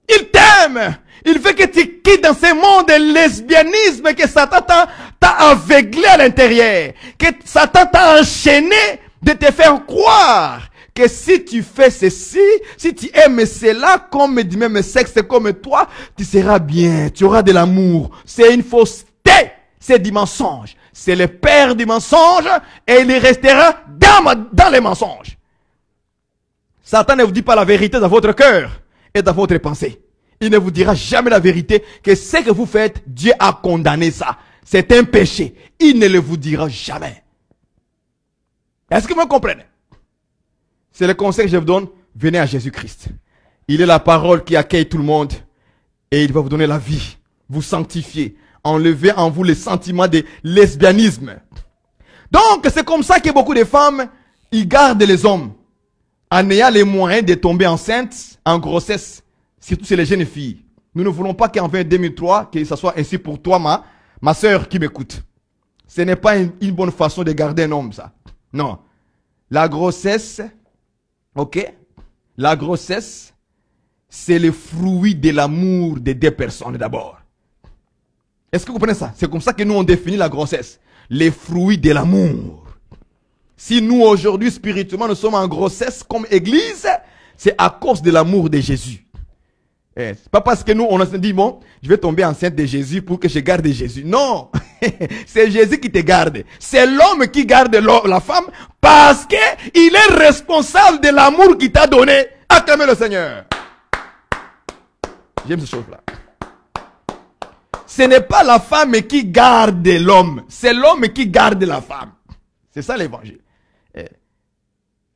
Il t'aime. Il veut que tu quittes dans ce monde de lesbianisme que Satan t'a aveuglé à l'intérieur. Que Satan t'a enchaîné de te faire croire que si tu fais ceci, si tu aimes cela comme du même sexe comme toi, tu seras bien, tu auras de l'amour. C'est une fausseté, c'est du mensonge. C'est le père du mensonge et il restera dans les mensonges. Satan ne vous dit pas la vérité dans votre cœur et dans votre pensée. Il ne vous dira jamais la vérité que ce que vous faites, Dieu a condamné ça. C'est un péché. Il ne le vous dira jamais. Est-ce que vous me comprenez? C'est le conseil que je vous donne. Venez à Jésus-Christ. Il est la parole qui accueille tout le monde. Et il va vous donner la vie. Vous sanctifier. enlever en vous le sentiment de lesbianisme. Donc, c'est comme ça que beaucoup de femmes, ils gardent les hommes en ayant les moyens de tomber enceinte en grossesse. Surtout chez les jeunes filles. Nous ne voulons pas qu'en 2003, que ce soit ainsi pour toi, ma soeur qui m'écoute. Ce n'est pas une bonne façon de garder un homme, ça. Non. La grossesse, ok? La grossesse, c'est le fruit de l'amour des deux personnes d'abord. Est-ce que vous comprenez ça? C'est comme ça que nous on définit la grossesse. Les fruits de l'amour. Si nous aujourd'hui spirituellement nous sommes en grossesse comme église, c'est à cause de l'amour de Jésus. C'est pas parce que nous on se dit bon, je vais tomber enceinte de Jésus pour que je garde Jésus. Non, c'est Jésus qui te garde. C'est l'homme qui garde la femme parce que il est responsable de l'amour qu'il t'a donné. Acclamez le Seigneur. J'aime ces choses-là. Ce n'est pas la femme qui garde l'homme, c'est l'homme qui garde la femme. C'est ça l'évangile.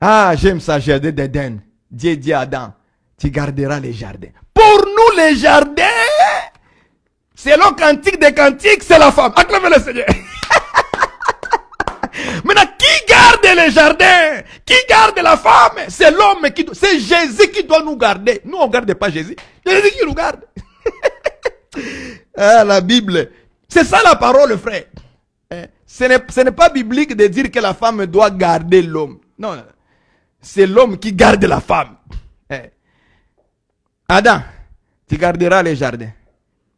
Ah, j'aime ça, jardin d'Éden. Dieu dit à Adam, tu garderas les jardins. Pour nous, les jardins, selon Cantique des Cantiques, c'est la femme. Acclamez le Seigneur. Maintenant, qui garde les jardins? Qui garde la femme? C'est l'homme qui doit. C'est Jésus qui doit nous garder. Nous, on ne garde pas Jésus. C'est Jésus qui nous garde. Ah, la Bible. C'est ça la parole, frère. Ce n'est pas biblique de dire que la femme doit garder l'homme. Non, non. C'est l'homme qui garde la femme. Adam, tu garderas les jardins.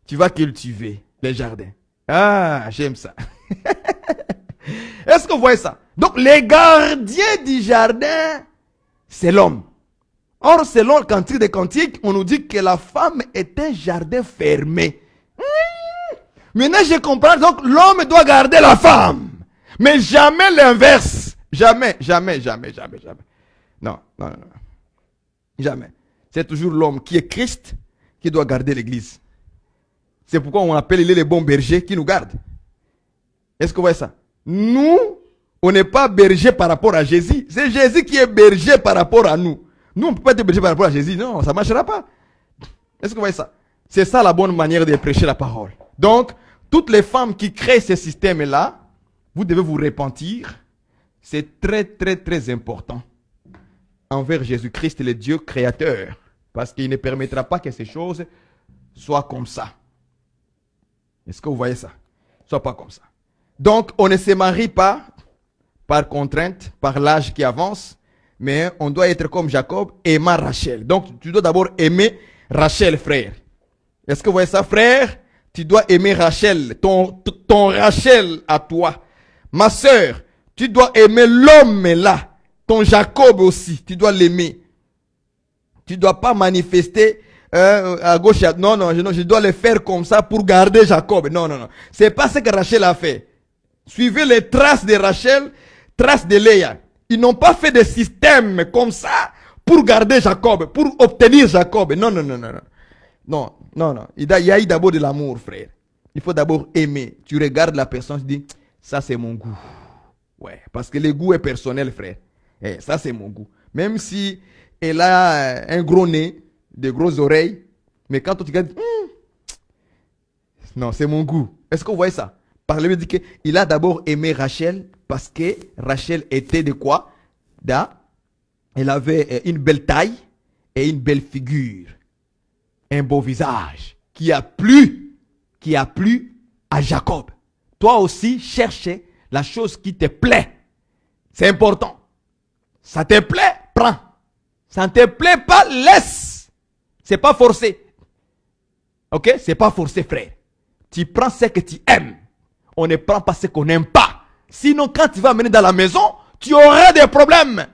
Tu vas cultiver les jardins. Ah, j'aime ça. Est-ce que vous voyez ça? Donc, les gardiens du jardin, c'est l'homme. Or, selon le Cantique des Cantiques, on nous dit que la femme est un jardin fermé. Maintenant, je comprends. Donc, l'homme doit garder la femme. Mais jamais l'inverse. Jamais, jamais, jamais, jamais, jamais. Non, non, non, non. Jamais. C'est toujours l'homme qui est Christ qui doit garder l'église. C'est pourquoi on appelle les bons bergers qui nous gardent. Est-ce que vous voyez ça? Nous, on n'est pas berger par rapport à Jésus. C'est Jésus qui est berger par rapport à nous. Nous, on ne peut pas être berger par rapport à Jésus. Non, ça ne marchera pas. Est-ce que vous voyez ça? C'est ça la bonne manière de prêcher la parole. Donc, toutes les femmes qui créent ce système-là, vous devez vous repentir. C'est très, très, très important envers Jésus-Christ, le Dieu créateur. Parce qu'il ne permettra pas que ces choses soient comme ça. Est-ce que vous voyez ça? Soit pas comme ça. Donc, on ne se marie pas par contrainte, par l'âge qui avance, mais on doit être comme Jacob, aimant Rachel. Donc, tu dois d'abord aimer Rachel, frère. Est-ce que vous voyez ça, frère? Tu dois aimer Rachel, ton Rachel à toi. Ma soeur, tu dois aimer l'homme là. Ton Jacob aussi, tu dois l'aimer. Tu ne dois pas manifester à gauche et à droite. Non, non, je dois le faire comme ça pour garder Jacob. Non, non, non. Ce n'est pas ce que Rachel a fait. Suivez les traces de Rachel, traces de Léa. Ils n'ont pas fait de système comme ça pour garder Jacob, pour obtenir Jacob. Non, non, non, non, non. Non, non, non. Il y a eu d'abord de l'amour, frère. Il faut d'abord aimer. Tu regardes la personne, tu dis, ça c'est mon goût. Ouais, parce que le goût est personnel, frère. Ça c'est mon goût. Même si elle a un gros nez, des grosses oreilles, mais quand tu regardes, non, c'est mon goût. Est-ce que vous voyez ça? Par le dit qu'il a d'abord aimé Rachel parce que Rachel était de quoi? Elle avait une belle taille et une belle figure. Un beau visage qui a plu à Jacob. Toi aussi, cherche la chose qui te plaît. C'est important. Ça te plaît, prends. Ça ne te plaît pas, laisse. C'est pas forcé. Ok? C'est pas forcé, frère. Tu prends ce que tu aimes. On ne prend pas ce qu'on n'aime pas. Sinon, quand tu vas amener dans la maison, tu auras des problèmes.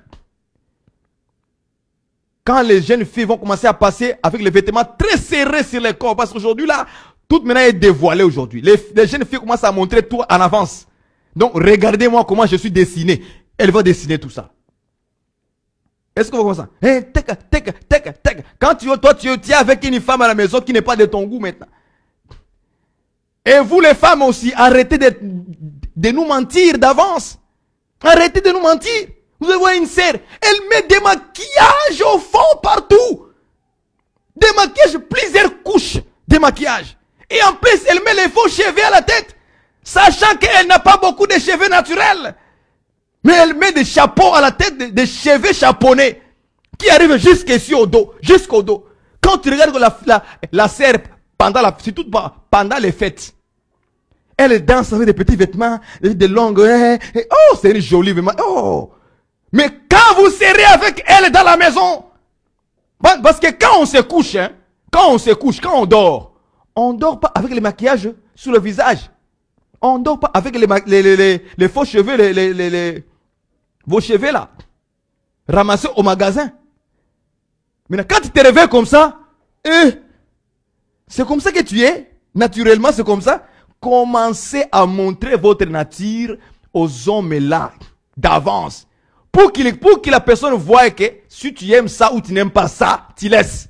Quand les jeunes filles vont commencer à passer avec les vêtements très serrés sur les corps, parce qu'aujourd'hui, là, tout maintenant est dévoilé aujourd'hui. Les jeunes filles commencent à montrer tout en avance. Donc, regardez-moi comment je suis dessiné. Elle va dessiner tout ça. Est-ce que vous comprenez ça? Quand tu es avec une femme à la maison qui n'est pas de ton goût maintenant. Et vous les femmes aussi, arrêtez de nous mentir d'avance. Arrêtez de nous mentir. Vous allez voir une sœur, elle met des maquillages au fond partout. Des maquillages, plusieurs couches de maquillage. Et en plus, elle met les faux cheveux à la tête, sachant qu'elle n'a pas beaucoup de cheveux naturels. Mais elle met des chapeaux à la tête, des cheveux chaponnés, qui arrivent jusqu'ici au dos, jusqu'au dos. Quand tu regardes la sœur, surtout pendant les fêtes, elle danse avec des petits vêtements, des longues, oh, c'est une jolie vraiment, oh. Mais quand vous serez avec elle dans la maison, parce que quand on se couche, hein, quand on dort pas avec le maquillage sur le visage. On dort pas avec les faux cheveux, vos cheveux là, ramassés au magasin. Maintenant, quand tu te réveilles comme ça, c'est comme ça que tu es, naturellement c'est comme ça. Commencez à montrer votre nature aux hommes là, d'avance. Pour que la personne voie que si tu aimes ça ou tu n'aimes pas ça, tu laisses.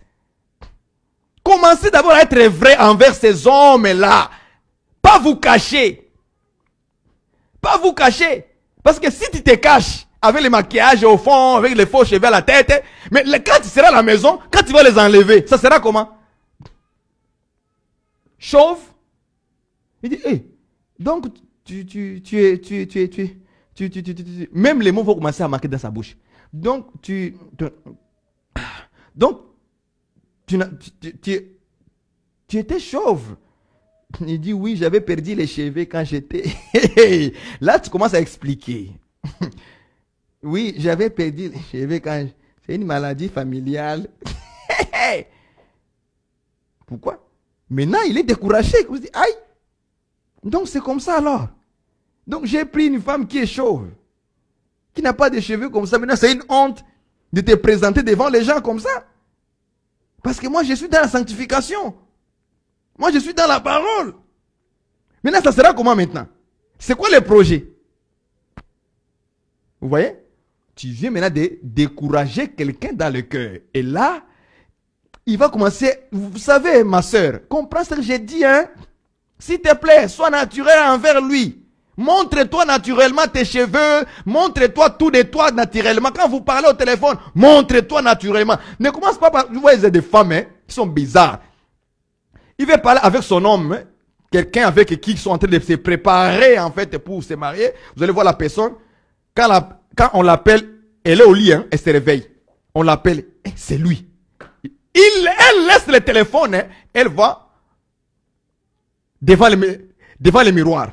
Commencez d'abord à être vrai envers ces hommes-là. Pas vous cacher. Pas vous cacher. Parce que si tu te caches avec le maquillage au fond, avec les faux cheveux à la tête, mais quand tu seras à la maison, quand tu vas les enlever, ça sera comment? Chauve. Il dit, hey, donc même les mots vont commencer à marquer dans sa bouche. Donc, tu étais chauve. Il dit, oui, j'avais perdu les cheveux quand j'étais... Là, tu commences à expliquer. Oui, j'avais perdu les cheveux quand... C'est une maladie familiale. Pourquoi? Maintenant, il est découragé. Il dit, aïe. Donc, c'est comme ça alors. Donc, j'ai pris une femme qui est chauve, qui n'a pas de cheveux comme ça. Maintenant, c'est une honte de te présenter devant les gens comme ça. Parce que moi, je suis dans la sanctification. Moi, je suis dans la parole. Maintenant, ça sera comment maintenant? C'est quoi le projet? Vous voyez? Tu viens maintenant de décourager quelqu'un dans le cœur. Et là, il va commencer... Vous savez, ma soeur, comprends ce que j'ai dit, hein? S'il te plaît, sois naturel envers lui. Montre-toi naturellement tes cheveux. Montre-toi tout de toi naturellement. Quand vous parlez au téléphone, montre-toi naturellement. Ne commence pas par... Vous voyez, il y a des femmes hein, qui sont bizarres. Il veut parler avec son homme, hein, quelqu'un avec qui ils sont en train de se préparer en fait pour se marier. Vous allez voir la personne. Quand on l'appelle, elle est au lit, hein, elle se réveille. On l'appelle, c'est lui. Elle laisse le téléphone, hein, elle va devant le miroir.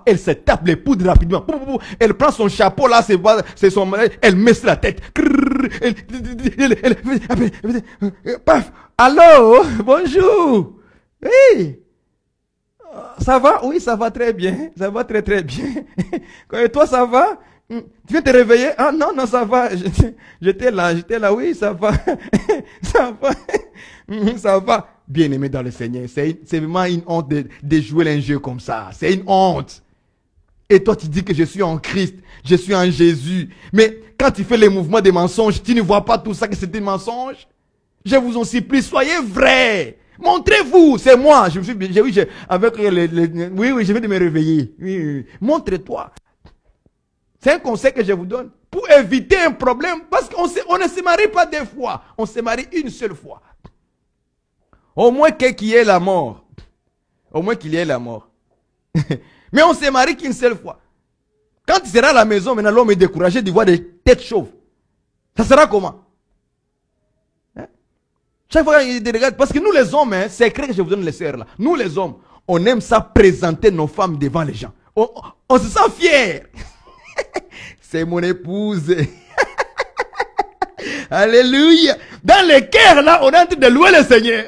Elle se tape les poudres rapidement. Elle prend son chapeau là, elle met sur la tête. Paf. Allô, bonjour. Oui. Ça va? Oui, ça va très bien. Ça va très très bien. Et toi, ça va? Tu viens te réveiller? Ah non, non, ça va. J'étais là, oui, ça va. Ça va. Ça va. Bien-aimé dans le Seigneur, c'est vraiment une honte de jouer un jeu comme ça. C'est une honte. Et toi, tu dis que je suis en Christ, je suis en Jésus. Mais quand tu fais les mouvements des mensonges, tu ne vois pas tout ça que c'est des mensonges. Je vous en supplie, soyez vrais. Montrez-vous, c'est moi. Je me suis, avec oui, je vais de me réveiller. Oui. Montre-toi. C'est un conseil que je vous donne pour éviter un problème, parce qu'on ne se marie pas deux fois, on se marie une seule fois. Au moins qu'il y ait la mort. Au moins qu'il y ait la mort. Mais on se marie qu'une seule fois. Quand tu seras à la maison, maintenant l'homme est découragé de voir des têtes chauves. Ça sera comment? Hein? Chaque fois qu'il regarde, parce que nous les hommes, hein, c'est clair que je vous donne les sœurs là. Nous les hommes, on aime ça présenter nos femmes devant les gens. On se sent fier. C'est mon épouse. Alléluia. Dans le cœur là, on est en train de louer le Seigneur.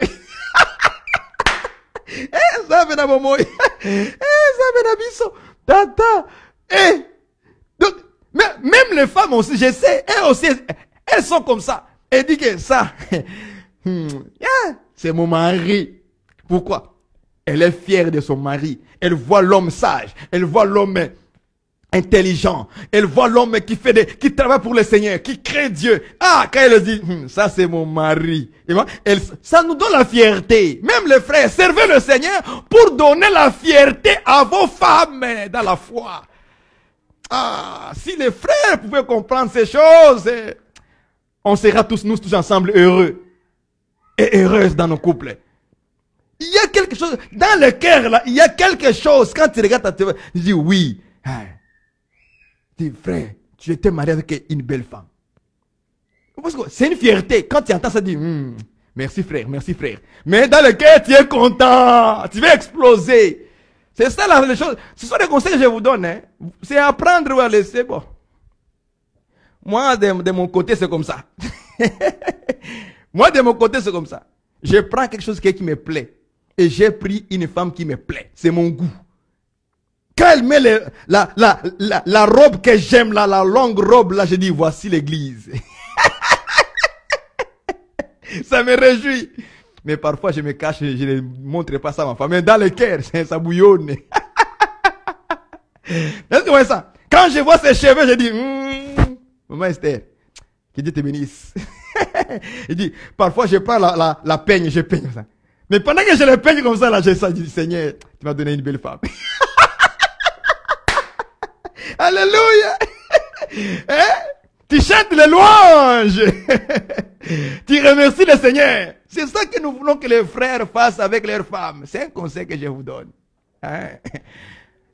Ça fait d'amour. Ça fait d'abisso. Tata. Donc, même les femmes aussi, je sais, elles aussi, elles sont comme ça. Elles disent que ça, c'est mon mari. Pourquoi? Elle est fière de son mari. Elle voit l'homme sage. Elle voit l'homme intelligent. Elle voit l'homme qui travaille pour le Seigneur, qui crée Dieu. Ah, quand elle dit, ça c'est mon mari. Ça nous donne la fierté. Même les frères, servez le Seigneur pour donner la fierté à vos femmes dans la foi. Ah, si les frères pouvaient comprendre ces choses, on sera nous tous ensemble heureux et heureuses dans nos couples. Il y a quelque chose, dans le cœur là, il y a quelque chose. Quand tu regardes ta télé, tu dis oui. Tu dis frère, tu étais marié avec une belle femme. C'est une fierté. Quand tu entends ça, tu dis merci frère, merci frère. Mais dans le cœur, tu es content. Tu veux exploser. C'est ça les choses. Ce sont des conseils que je vous donne. Hein. C'est apprendre ou à laisser. Bon. Moi, de mon côté, c'est comme ça. Moi, de mon côté, c'est comme ça. Je prends quelque chose qui me plaît. Et j'ai pris une femme qui me plaît. C'est mon goût. Quand elle met la robe que j'aime, la longue robe, là, je dis, voici l'église. Ça me réjouit. Mais parfois, je me cache, je ne montre pas ça à ma femme. Mais dans le cœur, ça bouillonne. Est-ce que vous voyez ça? Quand je vois ses cheveux, je dis, maman Esther, que Dieu te bénisse. Il dit, parfois, je prends la peigne, je peigne ça. Mais pendant que je le peigne comme ça, là, je dis, Seigneur, tu m'as donné une belle femme. Alléluia. Hein? Tu chantes les louanges. Tu remercies le Seigneur. C'est ça que nous voulons que les frères fassent avec leurs femmes. C'est un conseil que je vous donne. Hein?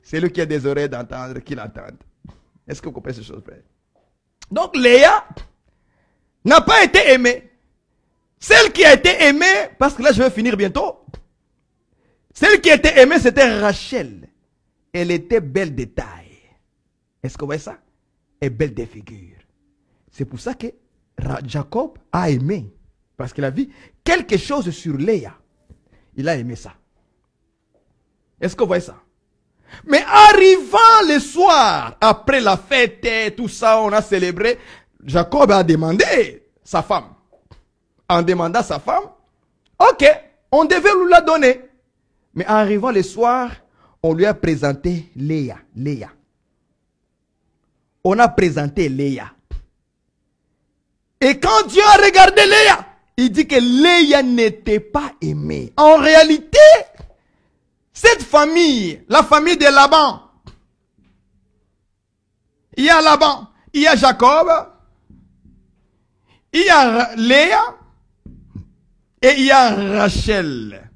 C'est lui qui a des oreilles d'entendre, qui l'entende. Est-ce que vous comprenez ces choses, frère? Donc Léa n'a pas été aimée. Celle qui a été aimée, parce que là je vais finir bientôt. Celle qui a été aimée, c'était Rachel. Elle était belle de taille. Est-ce que vous voyez ça? Et belle de figure. C'est pour ça que Jacob a aimé. Parce qu'il a vu quelque chose sur Léa. Il a aimé ça. Est-ce que vous voyez ça? Mais arrivant le soir, après la fête, tout ça, on a célébré, Jacob a demandé sa femme. En demandant sa femme, ok, on devait lui la donner. Mais en arrivant le soir, on lui a présenté Léa. On a présenté Léa. Et quand Dieu a regardé Léa, il dit que Léa n'était pas aimée. En réalité, cette famille, la famille de Laban, il y a Laban, il y a Jacob, il y a Léa et il y a Rachel.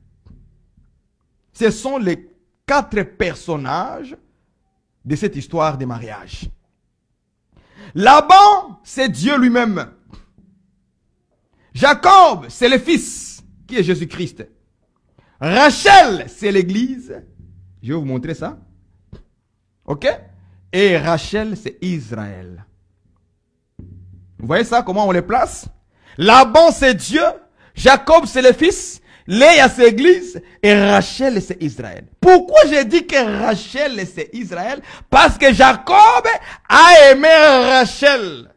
Ce sont les 4 personnages de cette histoire de mariage. Laban, c'est Dieu lui-même. Jacob, c'est le fils qui est Jésus-Christ. Rachel, c'est l'église. Je vais vous montrer ça. Ok? Et Rachel, c'est Israël. Vous voyez ça, comment on les place? Laban, c'est Dieu. Jacob, c'est le fils. Léa, c'est l'église. Et Rachel, c'est Israël. Pourquoi j'ai dit que Rachel, c'est Israël? Parce que Jacob a aimé Rachel.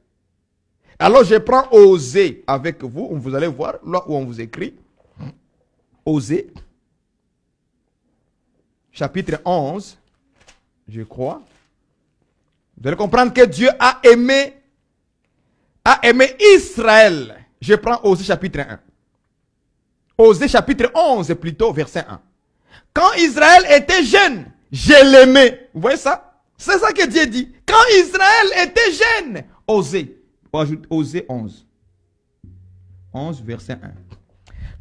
Alors je prends Osée avec vous. Vous allez voir là où on vous écrit. Osée. Chapitre 11. Je crois. Vous allez comprendre que Dieu a aimé Israël. Je prends Osée chapitre 1. Osée chapitre 11 plutôt, verset 1. Quand Israël était jeune, je l'aimais. Vous voyez ça? C'est ça que Dieu dit. Quand Israël était jeune, Osée. On ajoute Osée 11. 11 verset 1.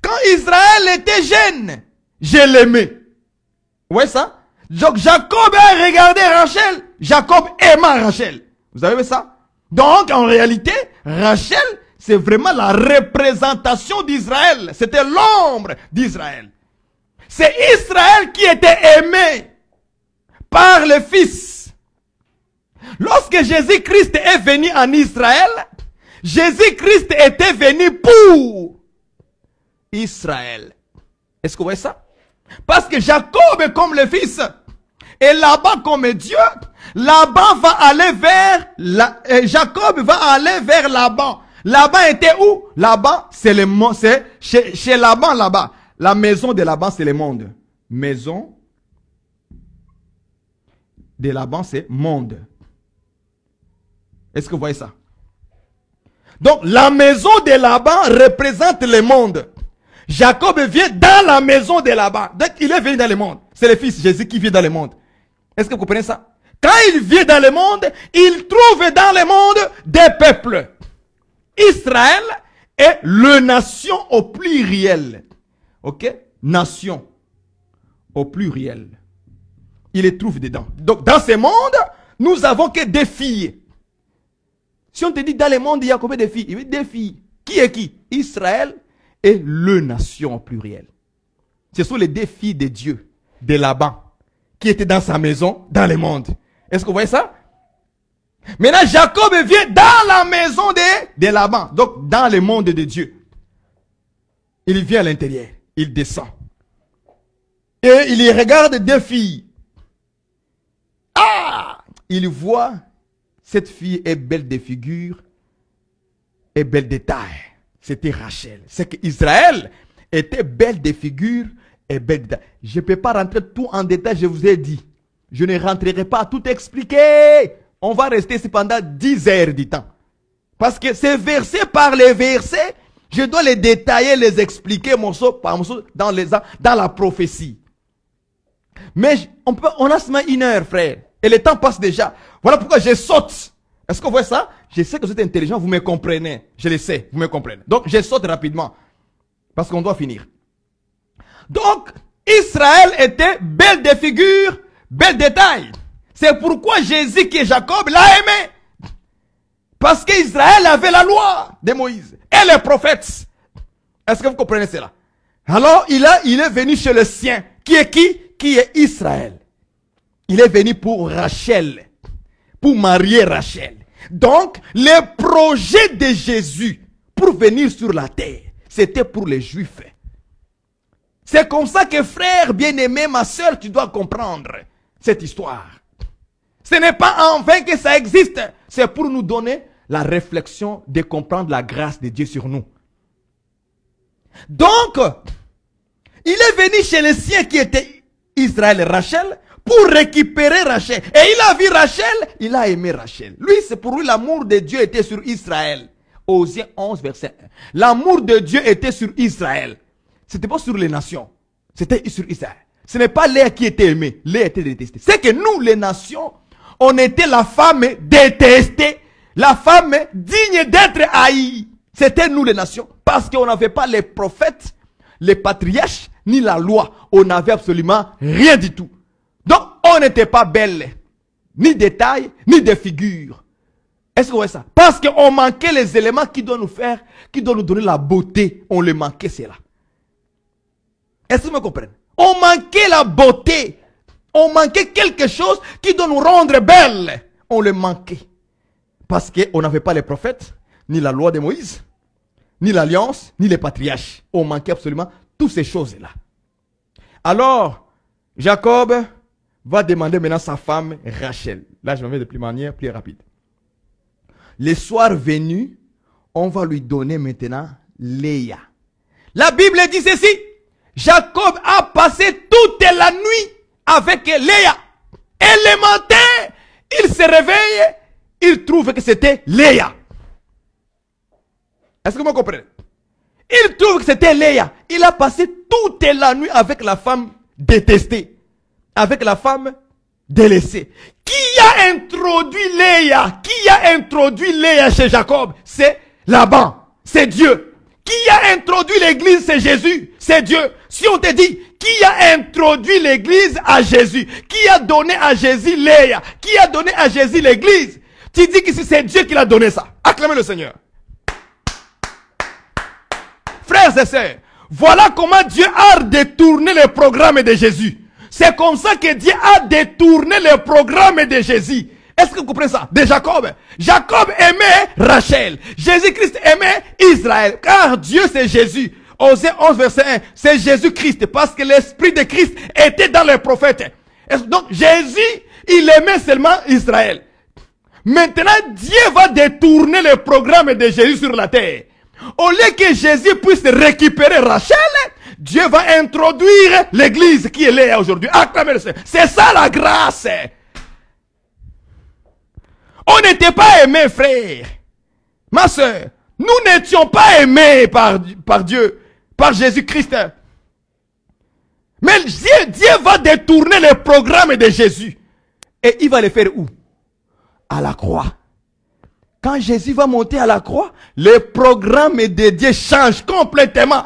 Quand Israël était jeune, je l'aimais. Vous voyez ça? Donc Jacob a regardé Rachel. Jacob aima Rachel. Vous avez vu ça? Donc en réalité, Rachel, c'est vraiment la représentation d'Israël. C'était l'ombre d'Israël. C'est Israël qui était aimé par le Fils. Lorsque Jésus-Christ est venu en Israël, Jésus-Christ était venu pour Israël. Est-ce que vous voyez ça? Parce que Jacob est comme le Fils et Laban comme Dieu. Laban va aller vers Jacob va aller vers Laban. Laban était où? Laban, c'est le monde, c'est chez Laban là-bas. La maison de Laban, c'est le monde. Maison de Laban, c'est monde. Est-ce que vous voyez ça? Donc, la maison de Laban représente le monde. Jacob vient dans la maison de Laban. Donc, il est venu dans le monde. C'est le Fils Jésus qui vient dans le monde. Est-ce que vous comprenez ça? Quand il vient dans le monde, il trouve dans le monde des peuples. Israël est le nation au pluriel. Ok? Nation. au pluriel. Il les trouve dedans. Donc, dans ce monde, nous avons que des filles. Si on te dit dans le monde, il y a combien de filles? Il y a des filles. Qui est qui? Israël et le nation au pluriel. Ce sont les deux filles de Dieu, de Laban, qui étaient dans sa maison, dans le monde. Est-ce que vous voyez ça? Maintenant, Jacob vient dans la maison de Laban, donc dans le monde de Dieu. Il vient à l'intérieur, il descend. Et il y regarde deux filles. Ah! Il voit, cette fille est belle de figure, est belle de taille. C'était Rachel. C'est qu'Israël était belle de figure et belle de taille. Je ne peux pas rentrer tout en détail, je vous ai dit. Je ne rentrerai pas à tout expliquer. On va rester ici pendant 10 heures du temps. Parce que c'est verset par les versets, je dois les détailler, les expliquer morceau par morceau dans la prophétie. Mais on a seulement 1 heure, frère. Et le temps passe déjà. Voilà pourquoi je saute. Est-ce que vous voyez ça? Je sais que vous êtes intelligent, vous me comprenez. Je le sais, vous me comprenez. Donc, je saute rapidement. Parce qu'on doit finir. Donc, Israël était belle de figure, belle de taille. C'est pourquoi Jésus, qui est Jacob, l'a aimé. Parce qu'Israël avait la loi de Moïse et les prophètes. Est-ce que vous comprenez cela? Alors, il est venu chez le sien. Qui est qui? Qui est Israël. Il est venu pour Rachel. Pour marier Rachel. Donc, le projet de Jésus pour venir sur la terre, c'était pour les Juifs. C'est comme ça que, frère bien-aimé, ma soeur, tu dois comprendre cette histoire. Ce n'est pas en vain que ça existe. C'est pour nous donner la réflexion de comprendre la grâce de Dieu sur nous. Donc, il est venu chez les siens qui étaient Israël et Rachel pour récupérer Rachel. Et il a vu Rachel, il a aimé Rachel. Lui, c'est pour lui l'amour de Dieu était sur Israël. Osée 11, verset 1. L'amour de Dieu était sur Israël. C'était pas sur les nations. C'était sur Israël. Ce n'est pas Léa qui était aimée. Léa était détestée. C'est que nous, les nations, on était la femme détestée. La femme digne d'être haïe. C'était nous, les nations. Parce qu'on n'avait pas les prophètes, les patriarches, ni la loi. On n'avait absolument rien du tout. Donc, on n'était pas belle. Ni de taille, ni de figure. Est-ce que vous voyez ça? Parce qu'on manquait les éléments qui doivent nous faire, qui doivent nous donner la beauté. On les manquait, c'est là. Est-ce que vous me comprenez? On manquait la beauté. On manquait quelque chose qui doit nous rendre belles. On le manquait. Parce qu'on n'avait pas les prophètes, ni la loi de Moïse, ni l'alliance, ni les patriarches. On manquait absolument toutes ces choses-là. Alors, Jacob va demander maintenant sa femme Rachel. Là, je me mets de plus manière, plus rapide. Le soir venu, on va lui donner maintenant Léa. La Bible dit ceci. Jacob a passé toute la nuit avec Léa. Et le matin, il se réveille, il trouve que c'était Léa. Est-ce que vous comprenez? Il trouve que c'était Léa. Il a passé toute la nuit avec la femme détestée. Avec la femme délaissée. Qui a introduit Léa? Qui a introduit Léa chez Jacob? C'est Laban. C'est Dieu. Qui a introduit l'église? C'est Jésus. C'est Dieu. Si on te dit, qui a introduit l'église à Jésus? Qui a donné à Jésus Léa? Qui a donné à Jésus l'église? Tu dis que c'est Dieu qui l'a donné ça. Acclamez le Seigneur. Frères et sœurs, voilà comment Dieu a détourné le programme de Jésus. C'est comme ça que Dieu a détourné le programme de Jésus. Est-ce que vous comprenez ça? De Jacob. Jacob aimait Rachel. Jésus-Christ aimait Israël. Car Dieu c'est Jésus. Osée 11 verset 1. C'est Jésus-Christ. Parce que l'esprit de Christ était dans les prophètes. Donc Jésus, il aimait seulement Israël. Maintenant, Dieu va détourner le programme de Jésus sur la terre. Au lieu que Jésus puisse récupérer Rachel, Dieu va introduire l'église qui est là aujourd'hui. Acclamez le Seigneur. C'est ça la grâce. On n'était pas aimés, frère. Ma soeur, nous n'étions pas aimés par Dieu, par Jésus-Christ. Mais Dieu va détourner le programme de Jésus. Et il va le faire où? À la croix. Quand Jésus va monter à la croix, le programme de Dieu change complètement.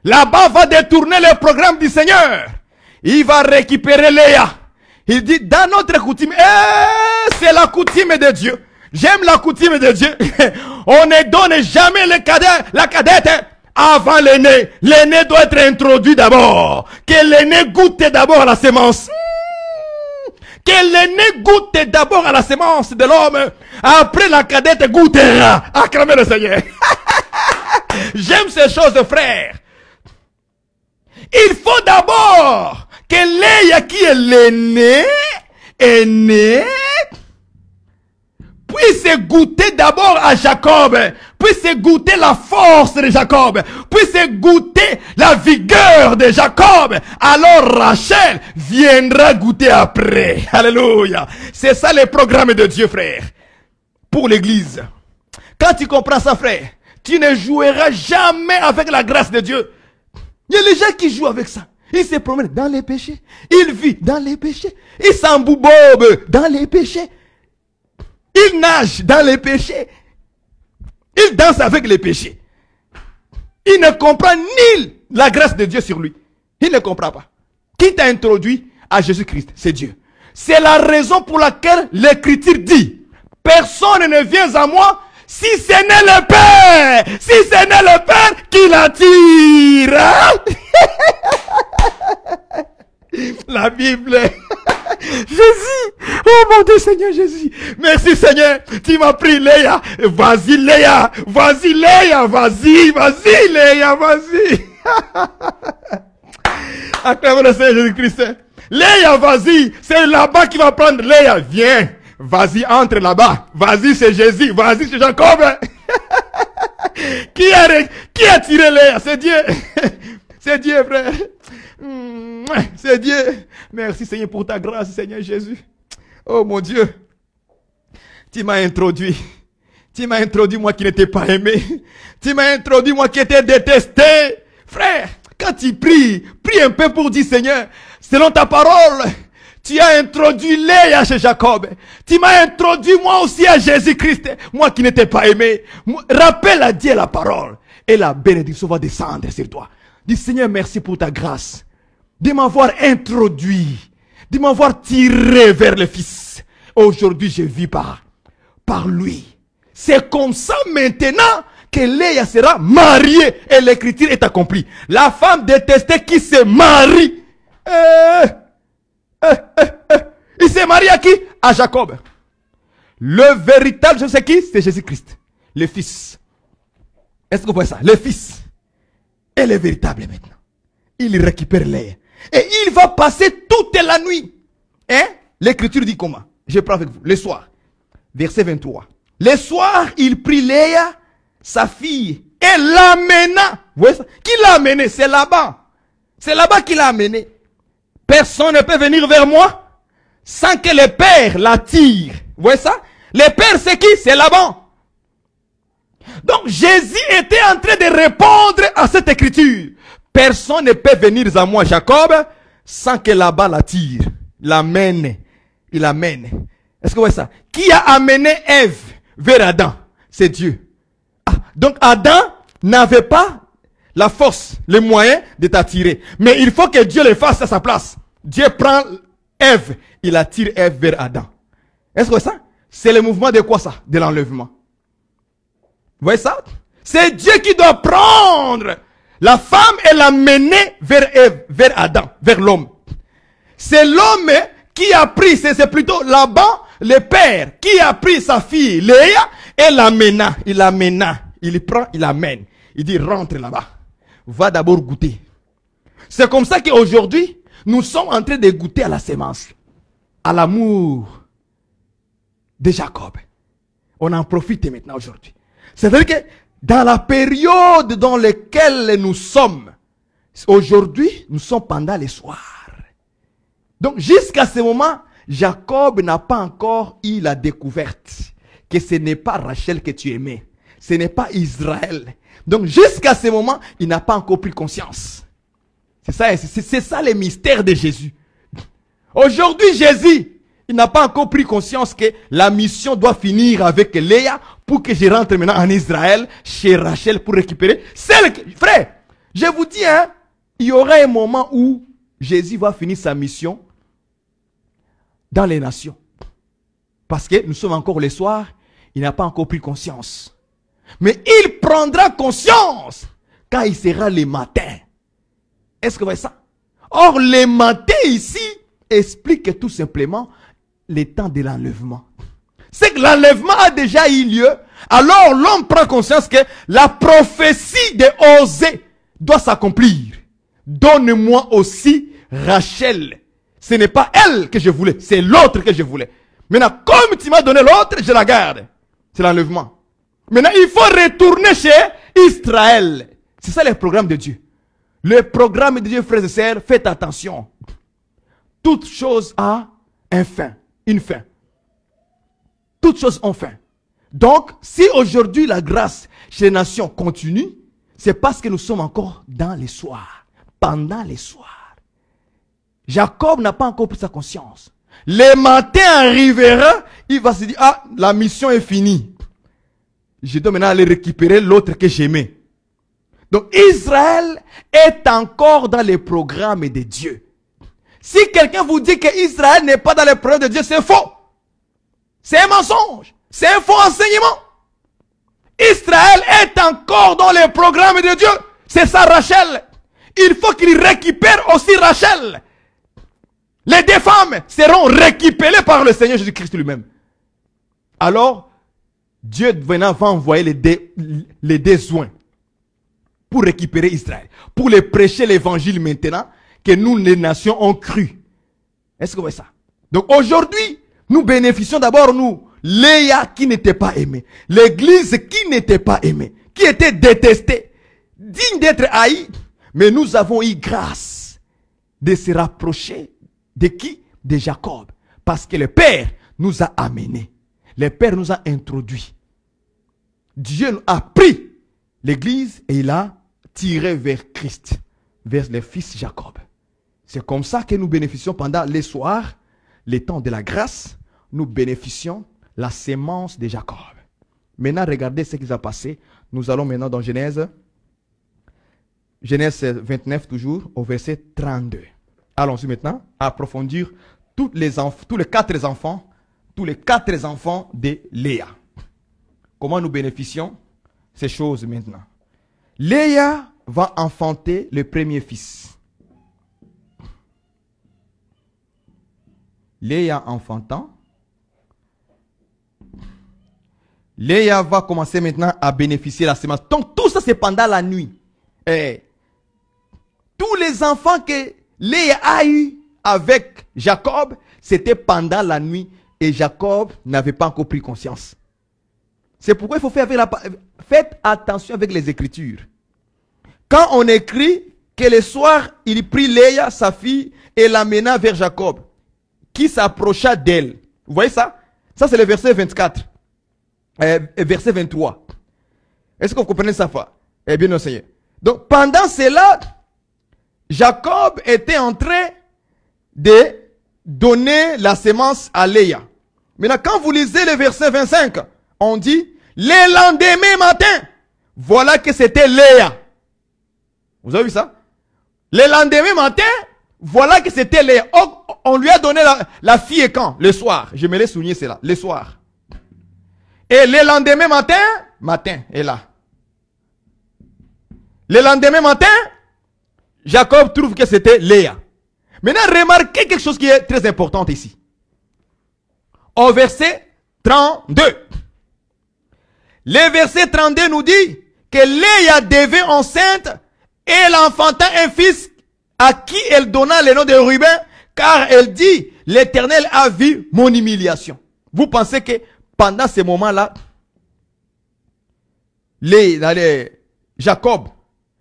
Là-bas va détourner le programme du Seigneur. il va récupérer Léa. Il dit, dans notre coutume, c'est la coutume de Dieu. J'aime la coutume de Dieu. On ne donne jamais la cadette avant l'aîné. L'aîné doit être introduit d'abord. Que l'aîné goûte d'abord à la semence. Que l'aîné goûte d'abord à la semence de l'homme. Après la cadette goûtera. Acclamez le Seigneur. J'aime ces choses, frère. Il faut d'abord que Léa, qui est l'aîné, puisse goûter d'abord à Jacob, puisse goûter la force de Jacob, puisse goûter la vigueur de Jacob. Alors Rachel viendra goûter après. Alléluia. C'est ça le programme de Dieu, frère, pour l'église. Quand tu comprends ça, frère, tu ne joueras jamais avec la grâce de Dieu. Il y a les gens qui jouent avec ça. Ils se promènent dans les péchés. Ils vivent dans les péchés. Ils s'emboubobent dans les péchés. Ils nagent dans les péchés. Ils dansent avec les péchés. Il ne comprend ni la grâce de Dieu sur lui. Il ne comprend pas. Qui t'a introduit à Jésus-Christ? C'est Dieu. C'est la raison pour laquelle l'Écriture dit, personne ne vient à moi si ce n'est le Père. Si ce n'est le Père qui l'attire. La Bible. Jésus. Oh mon Dieu, Seigneur Jésus. Merci Seigneur. Tu m'as pris Léa. Vas-y Léa. Vas-y Léa. Vas-y Léa. Vas-y. Acclamons le Seigneur Jésus-Christ. Léa, vas-y. C'est là-bas qui va prendre Léa. Viens. Vas-y, entre là-bas. Vas-y, c'est Jésus. Vas-y, c'est Jacob. Qui a tiré Léa? C'est Dieu. C'est Dieu, frère. C'est Dieu. Merci, Seigneur, pour ta grâce, Seigneur Jésus. Oh, mon Dieu. Tu m'as introduit. Tu m'as introduit, moi qui n'étais pas aimé. Tu m'as introduit, moi qui étais détesté. Frère, quand tu pries, prie un peu pour dire, Seigneur, selon ta parole, tu as introduit Léa chez Jacob. Tu m'as introduit moi aussi à Jésus-Christ, moi qui n'étais pas aimé. Rappelle à Dieu la parole. Et la bénédiction va descendre sur toi. Dis, Seigneur, merci pour ta grâce. De m'avoir introduit. De m'avoir tiré vers le Fils. Aujourd'hui, je vis par lui. C'est comme ça maintenant que Léa sera mariée. Et l'écriture est accomplie. La femme détestée qui se marie. Il s'est marié à qui? À Jacob. Le véritable, je sais qui? C'est Jésus-Christ. Le Fils. Est-ce que vous voyez ça? Le Fils. Et le véritable maintenant. Il récupère Léa. Et il va passer toute la nuit. Hein? L'écriture dit comment? Je prends avec vous. Le soir. Verset 23. Le soir, il prit Léa, sa fille, et l'amena. Vous voyez ça? Qui l'a amené? C'est là-bas. C'est là-bas qu'il l'a amené. Personne ne peut venir vers moi sans que le Père l'attire. Vous voyez ça? Le Père, c'est qui? C'est Laban. Donc, Jésus était en train de répondre à cette écriture. Personne ne peut venir à moi, Jacob, sans que Laban l'attire. L'amène. Il amène. Est-ce que vous voyez ça? Qui a amené Ève vers Adam? C'est Dieu. Ah, donc, Adam n'avait pas la force, les moyens de t'attirer. Mais il faut que Dieu le fasse à sa place. Dieu prend Ève, il attire Ève vers Adam. Est-ce que ça? C'est le mouvement de quoi ça? De l'enlèvement. Vous voyez ça? C'est Dieu qui doit prendre la femme et l'amener vers Ève, vers Adam, vers l'homme. C'est l'homme qui a pris, c'est plutôt Laban, le père, qui a pris sa fille Léa et l'amena. Il l'amena. Il prend, il l'amène. Il dit rentre là-bas. Va d'abord goûter. C'est comme ça qu'aujourd'hui, nous sommes en train de goûter à la sémence, à l'amour de Jacob. On en profite maintenant aujourd'hui. C'est-à-dire que dans la période dans laquelle nous sommes, aujourd'hui, nous sommes pendant les soirs. Donc jusqu'à ce moment, Jacob n'a pas encore eu la découverte que ce n'est pas Rachel que tu aimais. Ce n'est pas Israël. Donc jusqu'à ce moment, il n'a pas encore pris conscience. C'est ça le mystère de Jésus. Aujourd'hui, Jésus, il n'a pas encore pris conscience que la mission doit finir avec Léa pour que je rentre maintenant en Israël, chez Rachel, pour récupérer celle que... Frère, je vous dis, hein, il y aura un moment où Jésus va finir sa mission dans les nations. Parce que nous sommes encore le soir, il n'a pas encore pris conscience. Mais il prendra conscience quand il sera le matin. Est-ce que vous voyez ça? Or, le matin ici explique tout simplement le temps de l'enlèvement. C'est que l'enlèvement a déjà eu lieu. Alors l'homme prend conscience que la prophétie de Osée doit s'accomplir. Donne-moi aussi Rachel. Ce n'est pas elle que je voulais, c'est l'autre que je voulais. Maintenant, comme tu m'as donné l'autre, je la garde. C'est l'enlèvement. Maintenant, il faut retourner chez Israël. C'est ça le programme de Dieu. Le programme de Dieu, frères et sœurs, faites attention. Toute chose a un fin, une fin. Toutes choses ont fin. Donc, si aujourd'hui la grâce chez les nations continue, c'est parce que nous sommes encore dans les soirs, pendant les soirs. Jacob n'a pas encore pris sa conscience. Le matin arrivera, il va se dire, ah, la mission est finie. Je dois maintenant aller récupérer l'autre que j'aimais. Donc, Israël est encore dans les programmes de Dieu. Si quelqu'un vous dit que Israël n'est pas dans les programmes de Dieu, c'est faux. C'est un mensonge. C'est un faux enseignement. Israël est encore dans les programmes de Dieu. C'est ça Rachel. Il faut qu'il récupère aussi Rachel. Les deux femmes seront récupérées par le Seigneur Jésus-Christ lui-même. Alors, Dieu va envoyer les deux soins pour récupérer Israël. Pour les prêcher l'évangile maintenant que nous, les nations, ont cru. Est-ce que vous voyez ça? Donc aujourd'hui, nous bénéficions d'abord, nous, Léa qui n'était pas aimée, l'église qui n'était pas aimée, qui était détestée, digne d'être haïe. Mais nous avons eu grâce de se rapprocher de qui? De Jacob. Parce que le Père nous a amenés. Le Père nous a introduits. Dieu a pris l'église et il a tiré vers Christ, vers le fils Jacob. C'est comme ça que nous bénéficions pendant les soirs, les temps de la grâce, nous bénéficions la sémence de Jacob. Maintenant, regardez ce qui s'est passé. Nous allons maintenant dans Genèse 29 toujours, au verset 32. Allons-y maintenant à approfondir tous les 4 enfants de Léa. Comment nous bénéficions ces choses maintenant? Léa va enfanter le premier fils. Léa enfantant. Léa va commencer maintenant à bénéficier de la sémence. Donc tout ça c'est pendant la nuit. Et tous les enfants que Léa a eu avec Jacob, c'était pendant la nuit et Jacob n'avait pas encore pris conscience. C'est pourquoi il faut faire faites attention avec les Écritures. Quand on écrit que le soir, il prit Léa, sa fille, et l'amena vers Jacob, qui s'approcha d'elle. Vous voyez ça? Ça, c'est le verset 24. Verset 23. Est-ce que vous comprenez ça? Eh bien, non, Seigneur. Donc, pendant cela, Jacob était en train de donner la sémence à Léa. Maintenant, quand vous lisez le verset 25, on dit, le lendemain matin, voilà que c'était Léa. Vous avez vu ça? Le lendemain matin, voilà que c'était Léa. Oh, on lui a donné la fille quand? Le soir. Je me l'ai souligné cela. Le soir. Et le lendemain matin est là. Le lendemain matin, Jacob trouve que c'était Léa. Maintenant, remarquez quelque chose qui est très important ici. Au verset 32. Le verset 32 nous dit que Léa devint enceinte et elle enfanta un fils à qui elle donna le nom de Ruben, car elle dit, l'Éternel a vu mon humiliation. Vous pensez que pendant ces moments-là, Jacob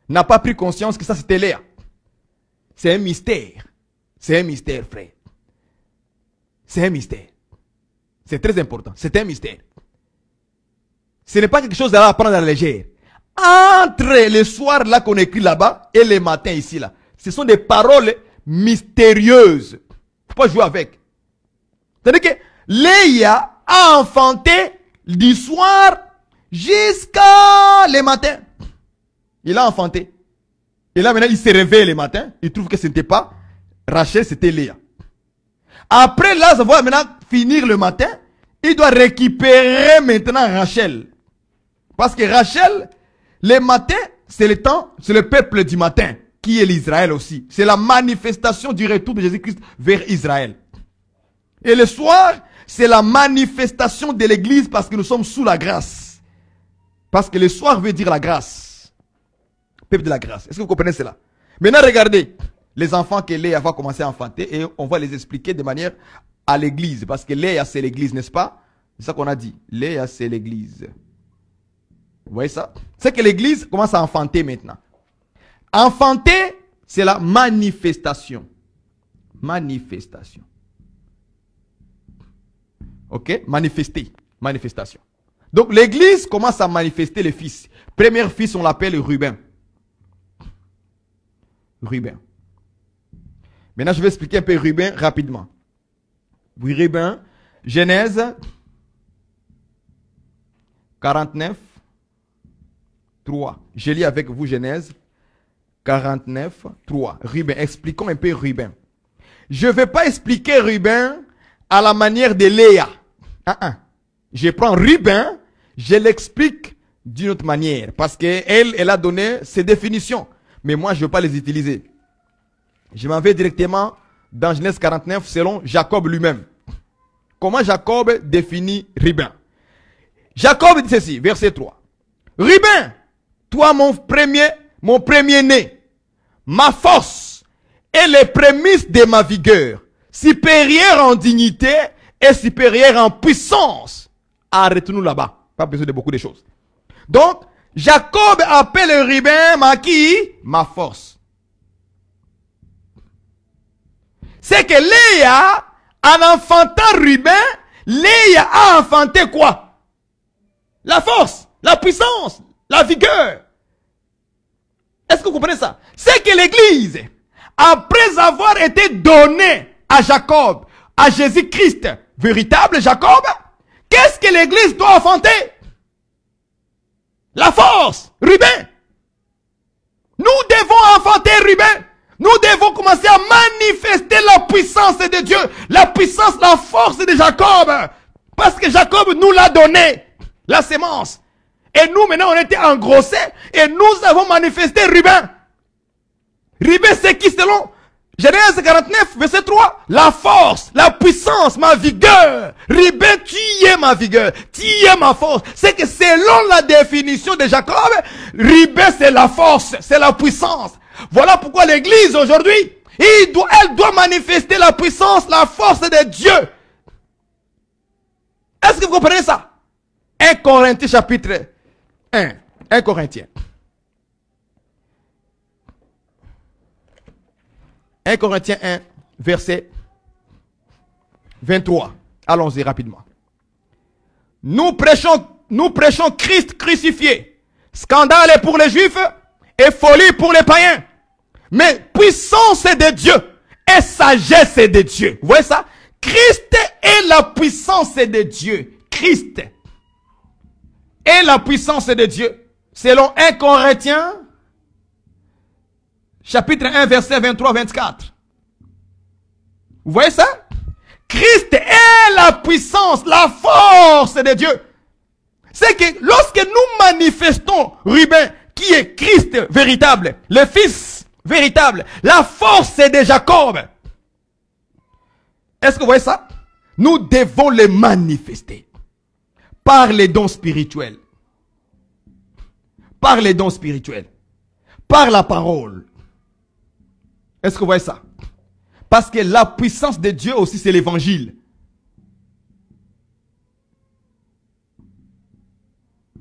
n'a pas pris conscience que ça c'était Léa. C'est un mystère. C'est un mystère, frère. C'est un mystère. C'est très important. C'est un mystère. Ce n'est pas quelque chose à prendre à la légère. Entre le soir là qu'on écrit là-bas et le matin ici là, ce sont des paroles mystérieuses. Faut pas jouer avec. C'est-à-dire que Léa a enfanté du soir jusqu'à le matin. Il a enfanté. Et là maintenant il se réveille le matin, il trouve que ce n'était pas Rachel, c'était Léa. Après là, ça va maintenant finir le matin. Il doit récupérer maintenant Rachel. Parce que Rachel, le matin, c'est le temps, c'est le peuple du matin, qui est l'Israël aussi. C'est la manifestation du retour de Jésus-Christ vers Israël. Et le soir, c'est la manifestation de l'église parce que nous sommes sous la grâce. Parce que le soir veut dire la grâce. Peuple de la grâce. Est-ce que vous comprenez cela? Maintenant, regardez les enfants que Léa va commencer à enfanter et on va les expliquer de manière à l'église. Parce que Léa, c'est l'église, n'est-ce pas? C'est ça qu'on a dit. Léa, c'est l'église. Vous voyez ça? C'est que l'église commence à enfanter maintenant. Enfanter, c'est la manifestation. Manifestation. Ok? Manifester. Manifestation. Donc l'église commence à manifester les fils. Premier fils, on l'appelle Ruben. Ruben. Maintenant, je vais expliquer un peu Ruben rapidement. Oui, Ruben, Genèse 49, 3. Je lis avec vous Genèse 49, 3. Ruben, expliquons un peu Ruben. Je ne vais pas expliquer Ruben à la manière de Léa. Je prends Ruben, je l'explique d'une autre manière. Parce qu'elle, elle a donné ses définitions. Mais moi, je ne veux pas les utiliser. Je m'en vais directement dans Genèse 49 selon Jacob lui-même. Comment Jacob définit Ruben? Jacob dit ceci, verset 3. Ruben, toi mon premier-né, ma force et les prémices de ma vigueur, supérieure en dignité et supérieure en puissance. Arrêtons-nous là-bas. Pas besoin de beaucoup de choses. Donc, Jacob appelle Ruben ma qui? Ma force. C'est que Léa, en enfantant Ruben, Léa a enfanté quoi? La force, la puissance, la vigueur. Est-ce que vous comprenez ça? C'est que l'église, après avoir été donnée à Jacob, à Jésus-Christ, véritable Jacob, qu'est-ce que l'église doit enfanter? La force, Ruben. Nous devons enfanter Ruben. Nous devons commencer à manifester la puissance de Dieu. La puissance, la force de Jacob. Parce que Jacob nous l'a donné. La sémence. Et nous, maintenant, on était engrossés. Et nous avons manifesté Ruben. Ruben, c'est qui selon Genèse 49, verset 3. La force, la puissance, ma vigueur. Ruben, tu es ma vigueur. Tu es ma force. C'est que selon la définition de Jacob, Ruben, c'est la force, c'est la puissance. Voilà pourquoi l'église aujourd'hui, elle doit manifester la puissance, la force de Dieu. Est-ce que vous comprenez ça? 1 Corinthiens chapitre 1. 1 Corinthiens. 1 Corinthiens 1, verset 23. Allons-y rapidement. Nous prêchons Christ crucifié. Scandale pour les Juifs et folie pour les païens. Mais puissance de Dieu et sagesse de Dieu. Vous voyez ça? Christ est la puissance de Dieu. Christ est la puissance de Dieu. Selon 1 Corinthiens, chapitre 1, verset 23-24. Vous voyez ça? Christ est la puissance, la force de Dieu. C'est que lorsque nous manifestons Ruben, qui est Christ véritable, le Fils véritable, la force de Jacob. Est-ce que vous voyez ça? Nous devons le manifester par les dons spirituels. Par les dons spirituels. Par la parole. Est-ce que vous voyez ça? Parce que la puissance de Dieu aussi, c'est l'évangile.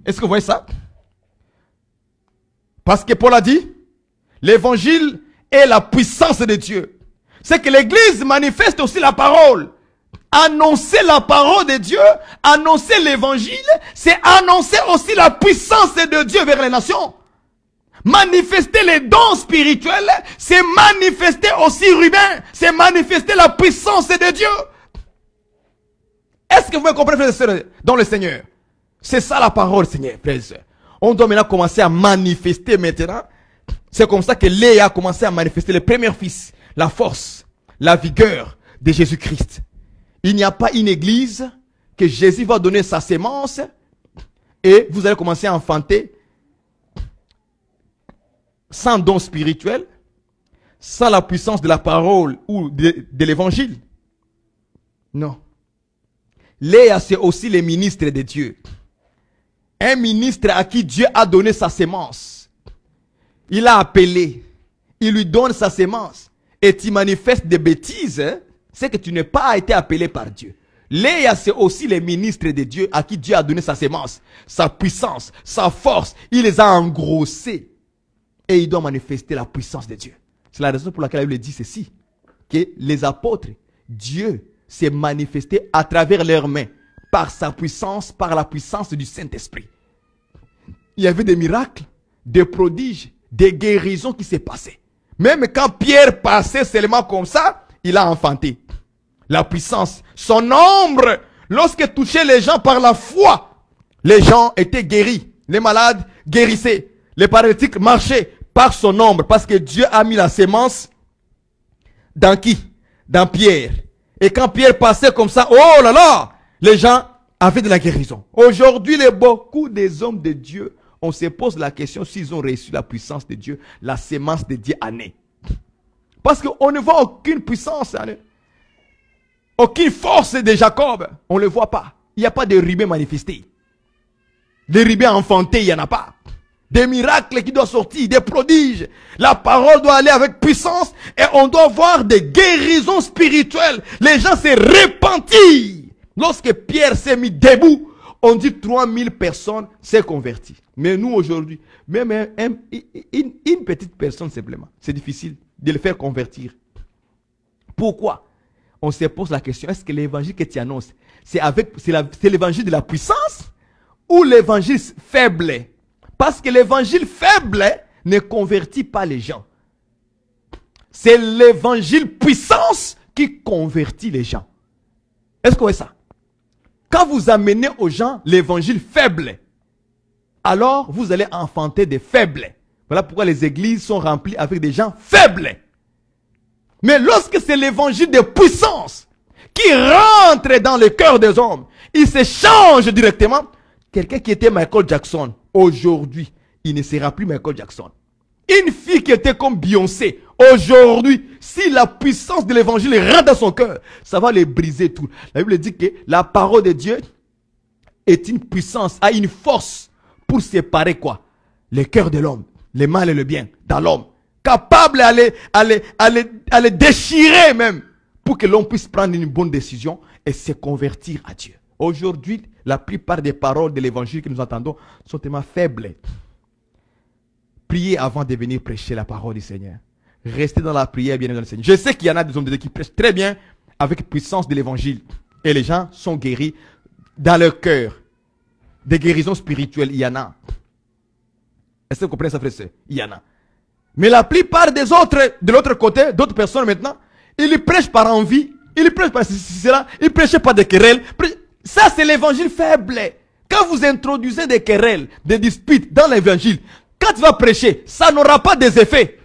Est-ce que vous voyez ça? Parce que Paul a dit, l'évangile est la puissance de Dieu. C'est que l'église manifeste aussi la parole. Annoncer la parole de Dieu, annoncer l'évangile, c'est annoncer aussi la puissance de Dieu vers les nations. Manifester les dons spirituels, c'est manifester aussi Ruben, c'est manifester la puissance de Dieu. Est-ce que vous me comprenez, frères et sœurs, dans le Seigneur? C'est ça la parole, Seigneur, frères et sœurs. On doit maintenant commencer à manifester maintenant. C'est comme ça que Léa a commencé à manifester le premier fils, la force, la vigueur de Jésus-Christ. Il n'y a pas une église que Jésus va donner sa sémence et vous allez commencer à enfanter sans don spirituel, sans la puissance de la parole ou de l'évangile. Non. Léa, c'est aussi les ministres de Dieu. Un ministre à qui Dieu a donné sa sémence. Il a appelé. Il lui donne sa sémence. Et tu manifestes des bêtises, hein, c'est que tu n'as pas été appelé par Dieu. Léa, c'est aussi les ministres de Dieu à qui Dieu a donné sa sémence, sa puissance, sa force. Il les a engrossés. Et il doit manifester la puissance de Dieu. C'est la raison pour laquelle la Bible dit ceci. Que les apôtres, Dieu s'est manifesté à travers leurs mains. Par sa puissance, par la puissance du Saint-Esprit. Il y avait des miracles, des prodiges, des guérisons qui s'est passées. Même quand Pierre passait seulement comme ça, il a enfanté. La puissance, son ombre, lorsqu'il touchait les gens par la foi, les gens étaient guéris. Les malades guérissaient. Les paralytiques marchaient par son ombre. Parce que Dieu a mis la sémence dans qui? Dans Pierre. Et quand Pierre passait comme ça, oh là là, les gens avaient de la guérison. Aujourd'hui, beaucoup des hommes de Dieu, on se pose la question s'ils ont reçu la puissance de Dieu, la sémence de Dieu en eux. Parce qu'on ne voit aucune puissance en eux. Aucune force de Jacob. On ne le voit pas. Il n'y a pas de rubé manifesté. Des rubés enfantés, il n'y en a pas. Des miracles qui doivent sortir, des prodiges. La parole doit aller avec puissance et on doit voir des guérisons spirituelles. Les gens se repentirent. Lorsque Pierre s'est mis debout, on dit 3000 personnes s'est converties. Mais nous aujourd'hui, même une petite personne simplement, c'est difficile de le faire convertir. Pourquoi? On se pose la question, est-ce que l'évangile que tu annonces, c'est l'évangile de la puissance ou l'évangile faible? Parce que l'évangile faible ne convertit pas les gens. C'est l'évangile puissance qui convertit les gens. Est-ce que vous voyez ça? Quand vous amenez aux gens l'évangile faible, alors vous allez enfanter des faibles. Voilà pourquoi les églises sont remplies avec des gens faibles. Mais lorsque c'est l'évangile de puissance qui rentre dans le cœur des hommes, il se change directement. Quelqu'un qui était Michael Jackson, aujourd'hui, il ne sera plus Michael Jackson. Une fille qui était comme Beyoncé, aujourd'hui, si la puissance de l'évangile rentre dans son cœur, ça va les briser tout. La Bible dit que la parole de Dieu est une puissance, a une force pour séparer quoi? Le cœur de l'homme, le mal et le bien dans l'homme. Capable à les déchirer même pour que l'homme puisse prendre une bonne décision et se convertir à Dieu. Aujourd'hui, la plupart des paroles de l'évangile que nous entendons sont tellement faibles. Priez avant de venir prêcher la parole du Seigneur. Restez dans la prière, bien dans le Seigneur. Je sais qu'il y en a des hommes de Dieu qui prêchent très bien avec puissance de l'évangile. Et les gens sont guéris dans leur cœur. Des guérisons spirituelles, il y en a. Est-ce que vous comprenez ça, frère? Il y en a. Mais la plupart des autres, de l'autre côté, d'autres personnes maintenant, ils prêchent par envie, ils prêchent par cela, ils prêchent par des querelles. Ça, c'est l'évangile faible. Quand vous introduisez des querelles, des disputes dans l'évangile, quand tu vas prêcher, ça n'aura pas des effets.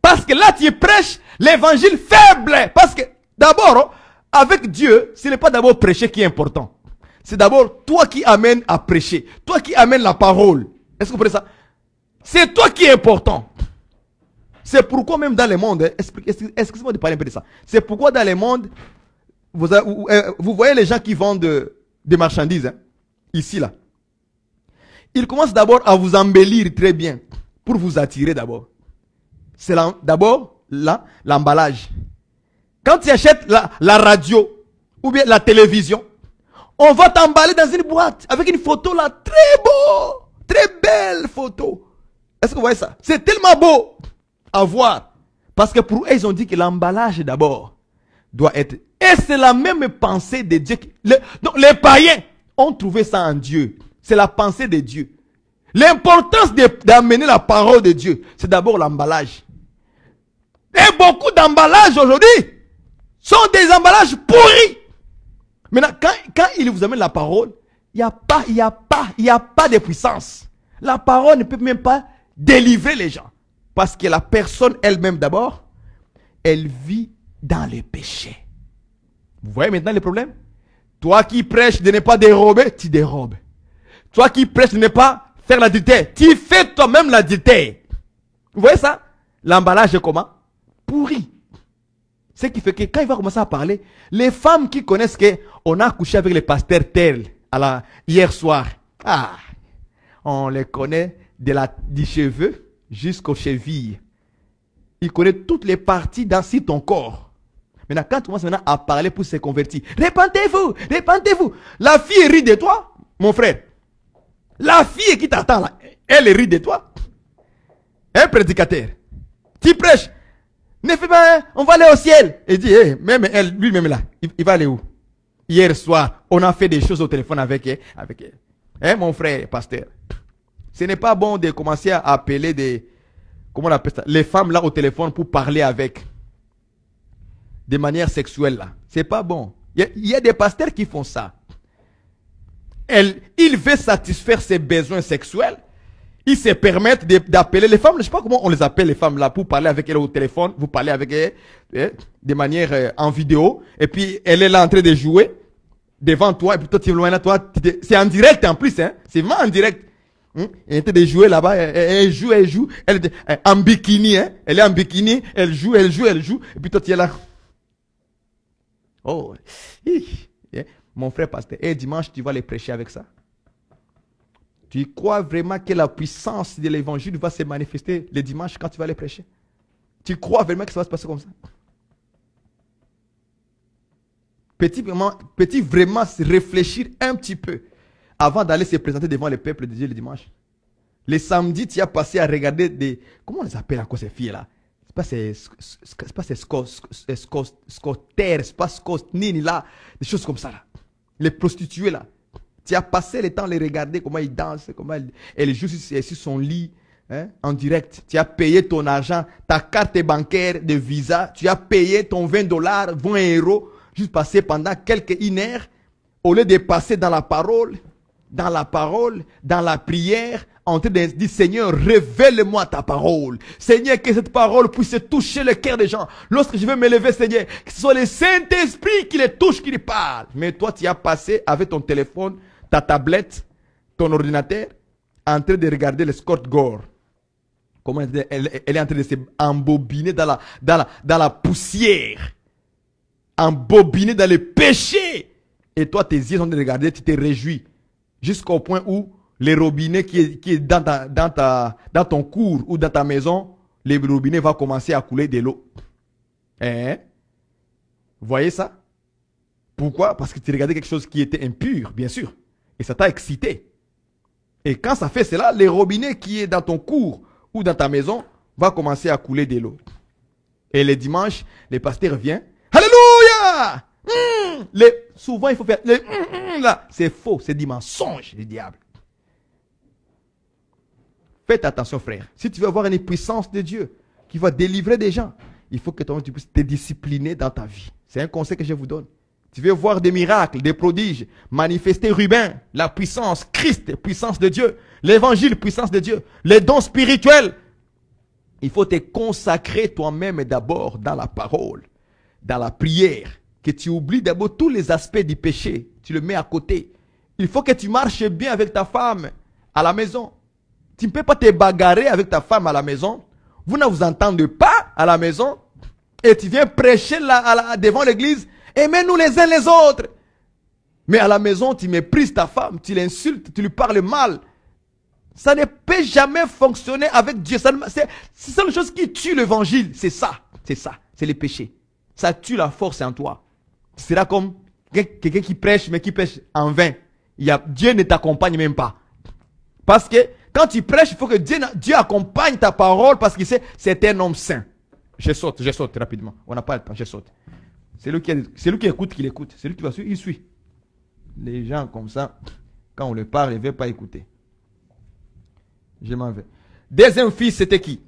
Parce que là, tu prêches l'évangile faible. Parce que d'abord, avec Dieu, ce n'est pas d'abord prêcher qui est important. C'est d'abord toi qui amènes à prêcher. Toi qui amènes la parole. Est-ce que vous comprenez ça? C'est toi qui est important. C'est pourquoi même dans le monde, excusez-moi de parler un peu de ça. C'est pourquoi dans le monde, vous voyez les gens qui vendent des marchandises, hein, ici, là. Ils commencent d'abord à vous embellir très bien pour vous attirer d'abord. C'est d'abord l'emballage. Quand tu achètes la radio ou bien la télévision, on va t'emballer dans une boîte avec une photo là, très beau, très belle photo. Est-ce que vous voyez ça? C'est tellement beau à voir. Parce que pour eux, ils ont dit que l'emballage d'abord doit être... Et c'est la même pensée de Dieu. Donc les païens ont trouvé ça en Dieu. C'est la pensée de Dieu. L'importance d'amener la parole de Dieu, c'est d'abord l'emballage. Et beaucoup d'emballages aujourd'hui sont des emballages pourris. Maintenant, quand il vous amène la parole, il n'y a pas de puissance. La parole ne peut même pas délivrer les gens. Parce que la personne elle-même d'abord, elle vit dans le péché. Vous voyez maintenant le problème? Toi qui prêches de ne pas dérober, tu dérobes. Toi qui prêches de ne pas faire l'adultère, tu fais toi-même l'adultère. Vous voyez ça? L'emballage est comment? Pourri. Ce qui fait que quand il va commencer à parler, les femmes qui connaissent qu'on a couché avec le pasteur tel hier soir, on les connaît du cheveu jusqu'aux chevilles. Il connaît toutes les parties dans ton corps. Maintenant, quand tu commences maintenant à parler pour se convertir, répentez-vous, répentez-vous. La fille rit de toi, mon frère. La fille qui t'attend là, elle rit de toi. Un prédicateur. Tu prêches. Ne fais pas, hein, on va aller au ciel. Et dit, même elle, lui-même là, il va aller où? Hier soir, on a fait des choses au téléphone avec elle. Hein, mon frère, pasteur. Ce n'est pas bon de commencer à appeler comment on appelle ça, les femmes là au téléphone pour parler avec. De manière sexuelle là. C'est pas bon. Il y a des pasteurs qui font ça. Il veut satisfaire ses besoins sexuels. Ils se permettent d'appeler les femmes. Je ne sais pas comment on les appelle les femmes là pour parler avec elles au téléphone. Vous parlez avec elles de manière en vidéo. Et puis elle est là en train de jouer devant toi. Et puis toi tu es loin là. C'est en direct en plus. Hein? C'est vraiment en direct. Elle est en train de jouer là-bas. Elle joue. Elle est en bikini. Hein? Elle est en bikini. Elle joue. Et puis toi tu es là. Oh, mon frère pasteur, et dimanche, tu vas les prêcher avec ça. Tu crois vraiment que la puissance de l'évangile va se manifester le dimanche quand tu vas les prêcher? Tu crois vraiment que ça va se passer comme ça? Petit vraiment réfléchir un petit peu avant d'aller se présenter devant le peuple de Dieu le dimanche. Le samedi, tu as passé à regarder comment on les appelle encore ces filles-là? C'est pas ces scotters, c'est pas scotnini là, des choses comme ça là. Les prostituées là. Tu as passé le temps à les regarder, comment ils dansent, comment elles jouent sur son lit, hein, en direct. Tu as payé ton argent, ta carte bancaire de Visa, tu as payé ton $20, 20 €, juste passer pendant une heure, au lieu de passer dans la parole, dans la prière, en train de dire, Seigneur, révèle-moi ta parole. Seigneur, que cette parole puisse toucher le cœur des gens. Lorsque je vais me lever, Seigneur, que ce soit le Saint-Esprit qui les touche, qui les parle. Mais toi, tu as passé avec ton téléphone, ta tablette, ton ordinateur, en train de regarder le Scott Gore. Comment elle est en train de s'embobiner dans la poussière. Embobiner dans le péché. Et toi, tes yeux sont en train de regarder, tu te réjouis. Jusqu'au point où les robinets qui est dans ton cour ou dans ta maison, les robinets vont commencer à couler de l'eau. Hein? Vous voyez ça? Pourquoi? Parce que tu regardais quelque chose qui était impur, bien sûr. Et ça t'a excité. Et quand ça fait cela, les robinets qui est dans ton cour ou dans ta maison vont commencer à couler de l'eau. Et le dimanche, le pasteur vient. Alléluia! Souvent, il faut faire là. C'est faux, c'est du mensonge du diable. Faites attention, frère. Si tu veux avoir une puissance de Dieu qui va délivrer des gens, il faut que tu puisses te discipliner dans ta vie. C'est un conseil que je vous donne. Tu veux voir des miracles, des prodiges, manifester Ruben, la puissance, Christ, puissance de Dieu, l'évangile, puissance de Dieu, les dons spirituels. Il faut te consacrer toi-même d'abord dans la parole, dans la prière, que tu oublies d'abord tous les aspects du péché. Tu le mets à côté. Il faut que tu marches bien avec ta femme à la maison. Tu ne peux pas te bagarrer avec ta femme à la maison. Vous ne vous entendez pas à la maison. Et tu viens prêcher devant l'église. Aimez-nous les uns les autres. Mais à la maison, tu méprises ta femme. Tu l'insultes, tu lui parles mal. Ça ne peut jamais fonctionner avec Dieu. C'est ça la chose qui tue l'évangile. C'est ça. C'est ça. C'est le péché. Ça tue la force en toi. Tu seras comme quelqu'un qui prêche, mais qui prêche en vain. Dieu ne t'accompagne même pas. Parce que quand tu prêches, il faut que Dieu accompagne ta parole parce qu'il sait c'est un homme saint. Je saute rapidement. On n'a pas le temps, je saute. C'est lui qui écoute qu'il écoute. C'est lui qui va suivre, il suit. Les gens comme ça, quand on leur parle, ils ne veulent pas écouter. Je m'en vais. Deuxième fils, c'était qui?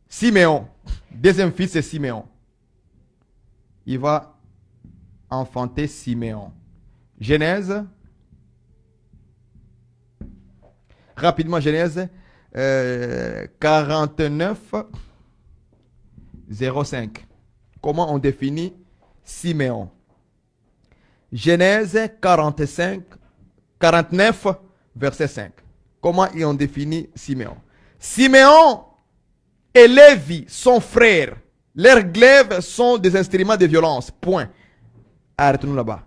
Siméon. Deuxième fils, c'est Siméon. Il va enfanter Siméon. Genèse. Rapidement, Genèse 49, 05. comment on définit Siméon. Genèse 49, verset 5. Comment on définit Siméon? Siméon et Lévi sont frères. Leurs glaives sont des instruments de violence. Point. Arrêtons-nous là-bas.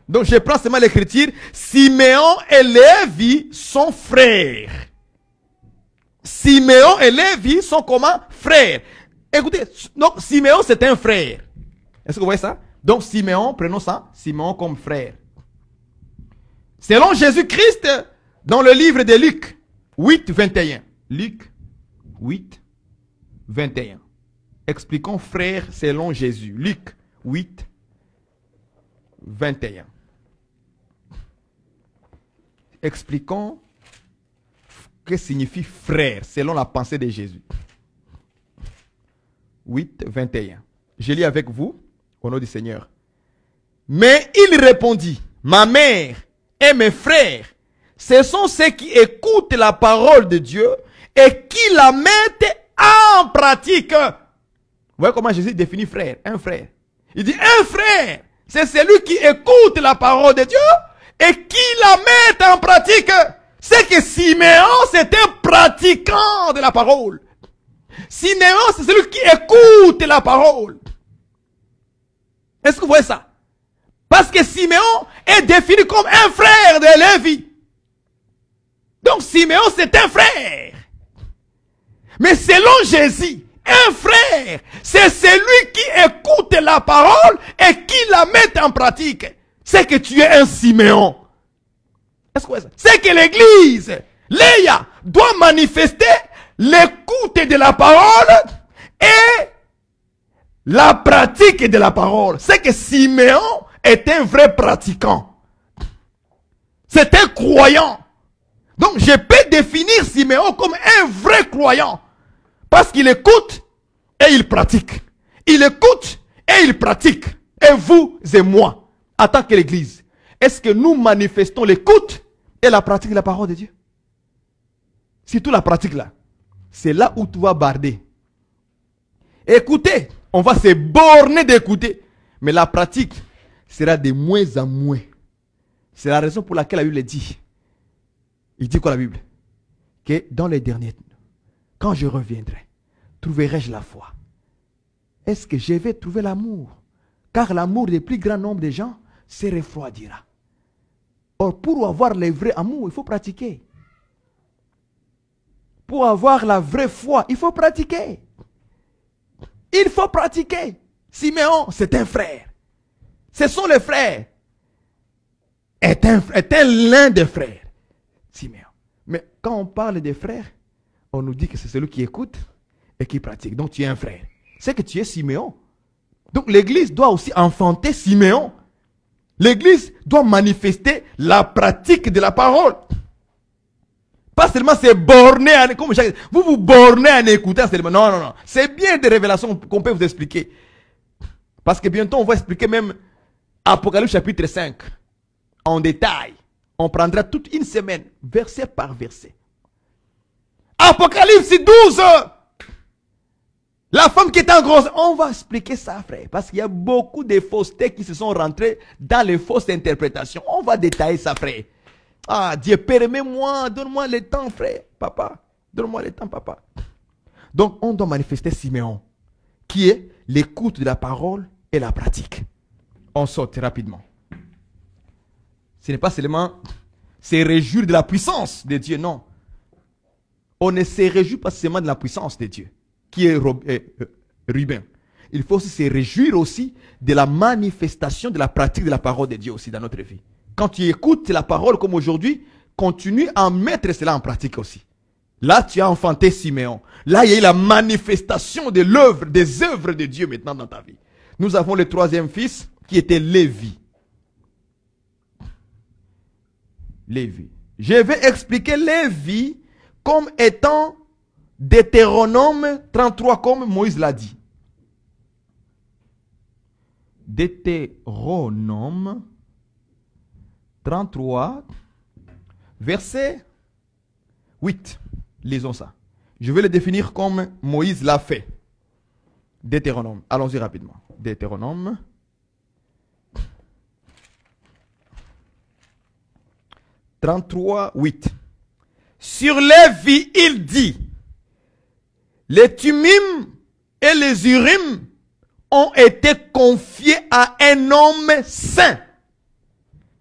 Donc je prends seulement l'écriture. Siméon et Lévi sont frères. Siméon et Lévi sont comment? Frères. Écoutez, donc Siméon c'est un frère. Est-ce que vous voyez ça? Donc Siméon, prenons ça, Siméon comme frère. Selon Jésus-Christ, dans le livre de Luc 8, 21. Luc 8, 21. Expliquons frère selon Jésus. Luc 8, 21. Expliquons ce que signifie frère selon la pensée de Jésus. 8, 21. Je lis avec vous au nom du Seigneur. Mais il répondit, ma mère et mes frères, ce sont ceux qui écoutent la parole de Dieu et qui la mettent en pratique. Vous voyez comment Jésus définit frère? Un frère. Il dit un frère, c'est celui qui écoute la parole de Dieu et qui la met en pratique. C'est que Siméon, c'est un pratiquant de la parole. Siméon, c'est celui qui écoute la parole. Est-ce que vous voyez ça? Parce que Siméon est défini comme un frère de Lévi. Donc Siméon, c'est un frère. Mais selon Jésus, un frère, c'est celui qui écoute la parole et qui la met en pratique. C'est que tu es un Siméon. Est-ce que vous voyez ça? C'est que l'église, Léa, doit manifester l'écoute de la parole et la pratique de la parole. C'est que Siméon est un vrai pratiquant. C'est un croyant. Donc je peux définir Siméon comme un vrai croyant. Parce qu'il écoute et il pratique. Il écoute et il pratique. Et vous et moi, en tant que l'église, est-ce que nous manifestons l'écoute et la pratique de la parole de Dieu? Surtout la pratique là. C'est là où tu vas barder. Écoutez, on va se borner d'écouter. Mais la pratique sera de moins en moins. C'est la raison pour laquelle la Bible dit. Il dit quoi la Bible? Que dans les derniers temps, quand je reviendrai, trouverai-je la foi? Est-ce que je vais trouver l'amour? Car l'amour des plus grands nombres de gens se refroidira. Or, pour avoir le vrai amour, il faut pratiquer. Pour avoir la vraie foi, il faut pratiquer. Il faut pratiquer. Siméon, c'est un frère. Ce sont les frères. Est l'un des frères. Siméon. Mais quand on parle des frères, on nous dit que c'est celui qui écoute et qui pratique. Donc tu es un frère. C'est que tu es Siméon. Donc l'église doit aussi enfanter Siméon. L'église doit manifester la pratique de la parole. Pas seulement se borner à... Comme vous vous bornez à écouter seulement. Non, non, non. C'est bien des révélations qu'on peut vous expliquer. Parce que bientôt on va expliquer même Apocalypse chapitre 5 en détail. On prendra toute une semaine, verset par verset. Apocalypse 12. La femme qui est en grosse. On va expliquer ça, frère. Parce qu'il y a beaucoup de faussetés qui se sont rentrées dans les fausses interprétations. On va détailler ça, frère. Ah, Dieu, permets-moi, donne-moi le temps, frère. Papa, donne-moi le temps, papa. Donc, on doit manifester Siméon, qui est l'écoute de la parole et la pratique. On saute rapidement. Ce n'est pas seulement se réjouir de la puissance de Dieu, non. On ne se réjouit pas seulement de la puissance de Dieu, qui est Ruben. Il faut aussi se réjouir aussi de la manifestation de la pratique de la parole de Dieu aussi dans notre vie. Quand tu écoutes la parole comme aujourd'hui, continue à mettre cela en pratique aussi. Là, tu as enfanté Siméon. Là, il y a eu la manifestation de l'œuvre, des œuvres de Dieu maintenant dans ta vie. Nous avons le troisième fils qui était Lévi. Lévi. Je vais expliquer Lévi comme étant Deutéronome 33 comme Moïse l'a dit. Deutéronome 33 verset 8. Lisons ça. Je vais le définir comme Moïse l'a fait. Deutéronome. Allons-y rapidement. Deutéronome. « 33, 8. Sur Lévi, il dit, les Tumim et les Urim ont été confiés à un homme saint. »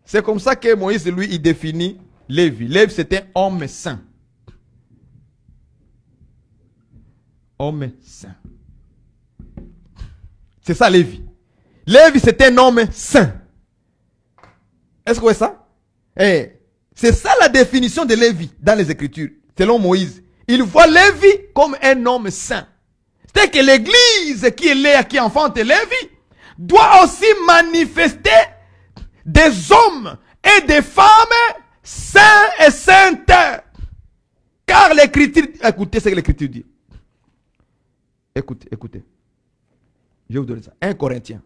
C'est comme ça que Moïse, lui, il définit Lévi. Lévi, c'était un homme saint. Homme saint. C'est ça, Lévi. Lévi, c'était un homme saint. Est-ce que vous voyez ça? C'est ça la définition de Lévi dans les Écritures, selon Moïse. Il voit Lévi comme un homme saint. C'est que l'église qui est Léa, qui enfante Lévi, doit aussi manifester des hommes et des femmes saints et saintes. Car l'écriture, écoutez ce que l'écriture dit. Écoutez. Je vais vous donner ça. 1 Corinthiens.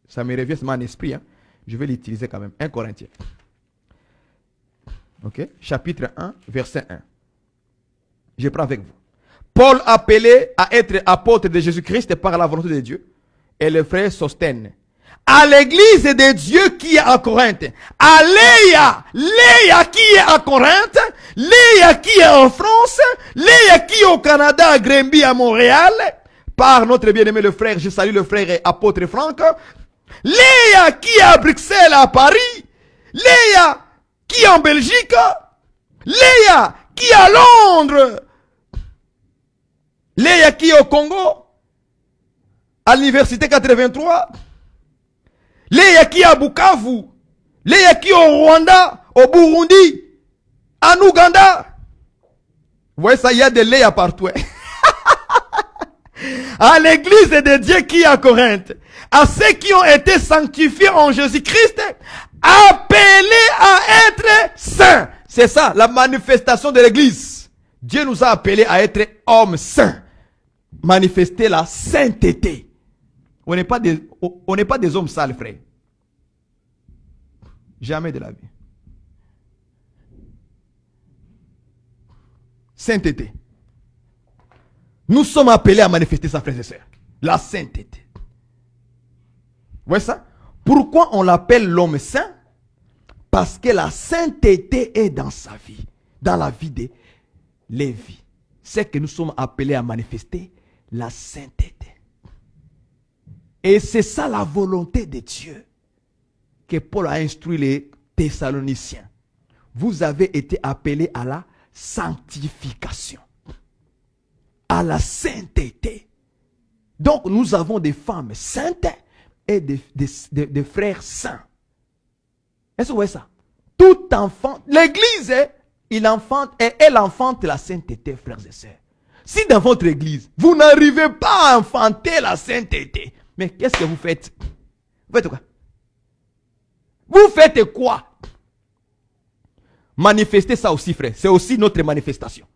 Ça me revient seulement en esprit. Hein. Je vais l'utiliser quand même. 1 Corinthiens. Ok. Chapitre 1, verset 1. Je prends avec vous. Paul appelé à être apôtre de Jésus-Christ par la volonté de Dieu. Et le frère Sosthène. À l'église de Dieu qui est à Corinthe. À Léa qui est à Corinthe. Léa qui est en France. Léa qui est au Canada, à Grimby, à Montréal. Par notre bien-aimé le frère, je salue le frère et apôtre Franck. Léa qui est à Bruxelles, à Paris. Léa qui est en Belgique. Léa qui est à Londres. Léa qui est au Congo. À l'université 83. Léa qui est à Bukavu. Léa qui est au Rwanda, au Burundi, en Ouganda. Vous voyez ça, il y a des Léa partout. À l'église de Dieu qui est à Corinthe, à ceux qui ont été sanctifiés en Jésus-Christ, appelés à être saints. C'est ça, la manifestation de l'église. Dieu nous a appelés à être hommes saints. Manifester la sainteté. On n'est pas des hommes sales, frère. Jamais de la vie. Sainteté. Nous sommes appelés à manifester ça, frères et sœurs. La sainteté. Vous voyez ça? Pourquoi on l'appelle l'homme saint? Parce que la sainteté est dans sa vie. Dans la vie de Lévi. C'est que nous sommes appelés à manifester la sainteté. Et c'est ça la volonté de Dieu que Paul a instruit les Thessaloniciens. Vous avez été appelés à la sanctification. À la sainteté. Donc nous avons des femmes saintes et des frères saints. Est-ce que vous voyez ça? Tout enfant, l'église, elle enfante la sainteté, frères et sœurs. Si dans votre église, vous n'arrivez pas à enfanter la sainteté, mais qu'est-ce que vous faites? Vous faites quoi? Vous faites quoi? Manifester ça aussi, frère. C'est aussi notre manifestation.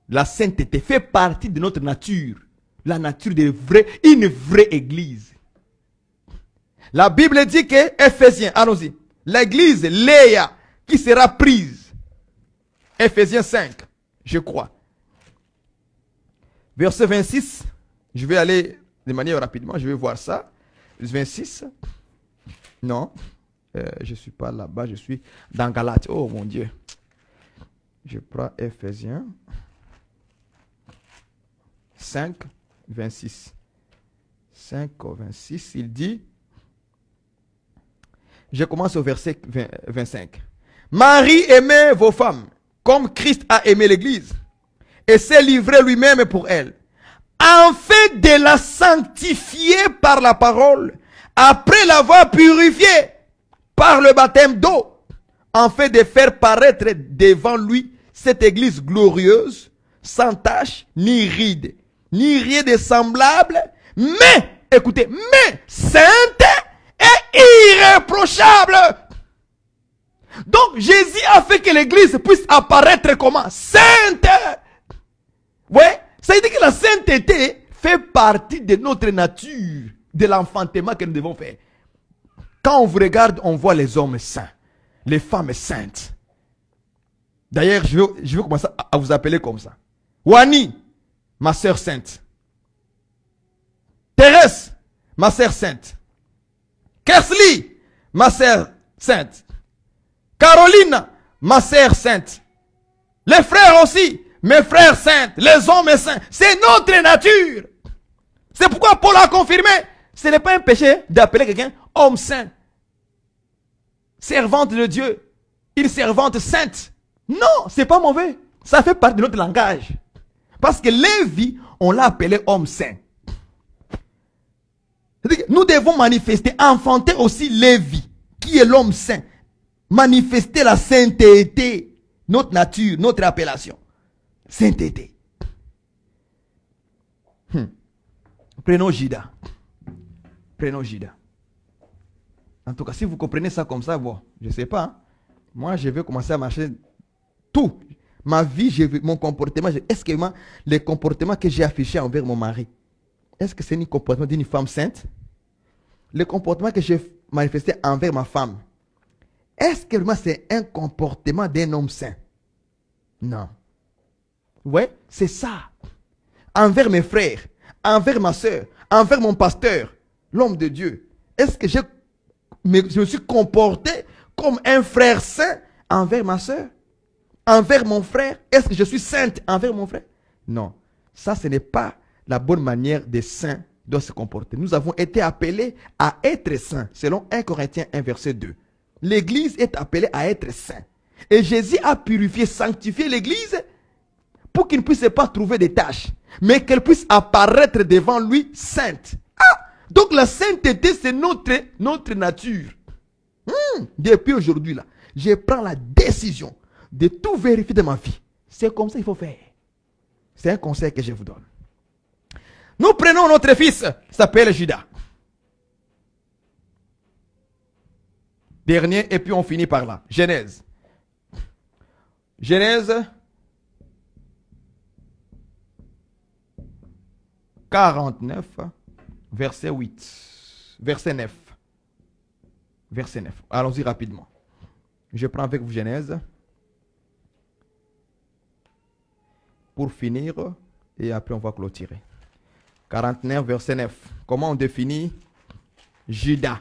La sainteté fait partie de notre nature. La nature une vraie église. La Bible dit que, Ephésiens, allons-y. L'église Léa qui sera prise. Ephésiens 5, je crois. Verset 26. Je vais aller de manière rapidement, je vais voir ça. 26. Non. Je ne suis pas là-bas, je suis dans Galates. Oh mon Dieu. Je prends Ephésiens 5, 26. 5 au 26, il dit, je commence au verset 25. Marie, aimez vos femmes, comme Christ a aimé l'église, et s'est livré lui-même pour elle, afin de la sanctifier par la parole, après l'avoir purifiée par le baptême d'eau, afin de faire paraître devant lui cette église glorieuse, sans tache, ni ride, ni rien de semblable, mais, écoutez, mais sainte et irréprochable. Donc Jésus a fait que l'église puisse apparaître comment? Sainte. Ouais, ça veut dire que la sainteté fait partie de notre nature, de l'enfantement que nous devons faire. Quand on vous regarde, on voit les hommes saints, les femmes saintes. D'ailleurs, je vais commencer à vous appeler comme ça. Wani, ma sœur sainte. Thérèse, ma sœur sainte. Kersly, ma sœur sainte. Caroline, ma sœur sainte. Les frères aussi, mes frères saints, les hommes saints. C'est notre nature. C'est pourquoi Paul a confirmé, ce n'est pas un péché d'appeler quelqu'un homme saint. Servante de Dieu. Une servante sainte. Non, c'est pas mauvais. Ça fait partie de notre langage. Parce que Lévi, on l'a appelé homme saint. Nous devons manifester, enfanter aussi Lévi, qui est l'homme saint. Manifester la sainteté, notre nature, notre appellation. Sainteté. Prenons Judas. Prenons Judas. En tout cas, si vous comprenez ça comme ça, bon, je ne sais pas. Hein. Moi, je vais commencer à marcher tout. Ma vie, mon comportement, est-ce que les comportements que j'ai affichés envers mon mari, est-ce que c'est un comportement d'une femme sainte? Le comportement que j'ai manifesté envers ma femme, est-ce que c'est un comportement d'un homme saint? Non. Oui, c'est ça. Envers mes frères, envers ma soeur, envers mon pasteur, l'homme de Dieu. Est-ce que je me suis comporté comme un frère saint envers ma soeur? Envers mon frère? Est-ce que je suis sainte envers mon frère? Non. Ça, ce n'est pas la bonne manière des saints de se comporter. Nous avons été appelés à être saints, selon 1 Corinthiens 1, verset 2. L'Église est appelée à être saint. Et Jésus a purifié, sanctifié l'Église pour qu'il ne puisse pas trouver des tâches, mais qu'elle puisse apparaître devant lui sainte. Ah! Donc la sainteté, c'est notre nature. Depuis aujourd'hui, là, je prends la décision de tout vérifier de ma vie. C'est comme ça qu'il faut faire. C'est un conseil que je vous donne. Nous prenons notre fils, il s'appelle Judas. Dernier, et puis on finit par là. Genèse. Genèse 49, verset 8. Verset 9. Verset 9. Allons-y rapidement. Je prends avec vous Genèse. Pour finir, et après on va clôturer. 49, verset 9. Comment on définit Judas?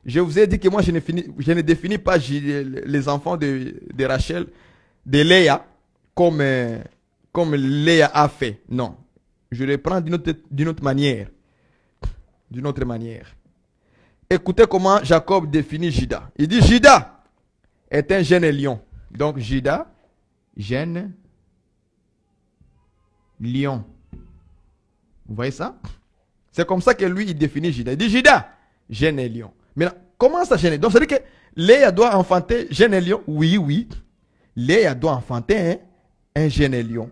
Je vous ai dit que moi, je ne définis pas les enfants de Rachel, de Léa, comme Léa a fait. Non. Je les prends d'une autre manière. D'une autre manière. Écoutez comment Jacob définit Judas. Il dit Judas est un jeune lion. Donc Judas, jeune lion. Vous voyez ça? C'est comme ça que lui, il définit Judas. Il dit Judas, jeune lion. Mais là, comment ça jeune? Donc, ça veut dire que Léa doit enfanter jeune lion? Oui, oui. Léa doit enfanter un jeune lion.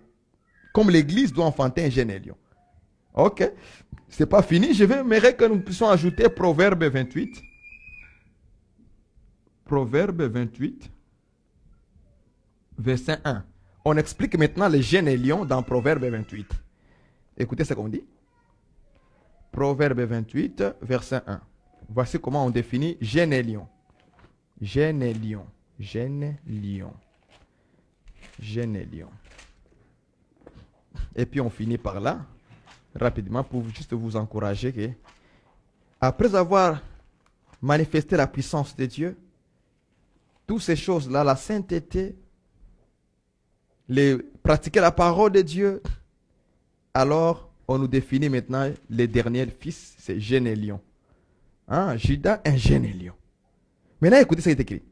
Comme l'Église doit enfanter un jeune lion. Ok. C'est pas fini. J'aimerais que nous puissions ajouter Proverbe 28. Proverbe 28. Verset 1. On explique maintenant les jeunes lions dans Proverbe 28. Écoutez ce qu'on dit. Proverbe 28, verset 1. Voici comment on définit jeune lion. Jeune lion. Jeune lion. Jeune lion. Et puis on finit par là, rapidement, pour juste vous encourager que, après avoir manifesté la puissance de Dieu, toutes ces choses-là, la sainteté, pratiquer la parole de Dieu, alors on nous définit maintenant les derniers fils, c'est jeune lion. Hein? Judas, un jeune lion. Maintenant, écoutez ce qui est écrit.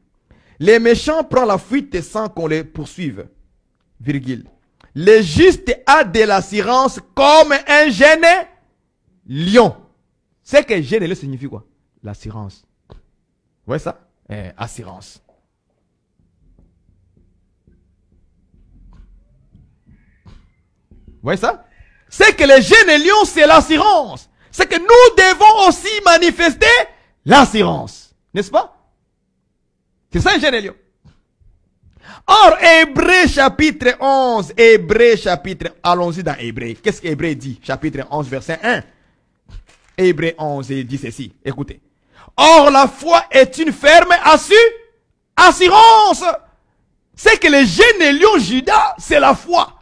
Les méchants prennent la fuite sans qu'on les poursuive. Virgule. Le juste a de l'assurance comme un jeune lion. C'est que jeune lion signifie quoi? L'assurance. Vous voyez ça? Assurance. Vous voyez ça? C'est que le jeune lion, c'est l'assurance. C'est que nous devons aussi manifester l'assurance. N'est-ce pas? C'est ça un jeune lion. Or, Hébreux chapitre 11, Hébreux chapitre, allons-y dans Hébreux. Qu'est-ce qu'Hébreux dit? Chapitre 11, verset 1. Hébreux 11, il dit ceci. Écoutez. Or, la foi est une ferme assurance. C'est que le jeune lion Judas, c'est la foi.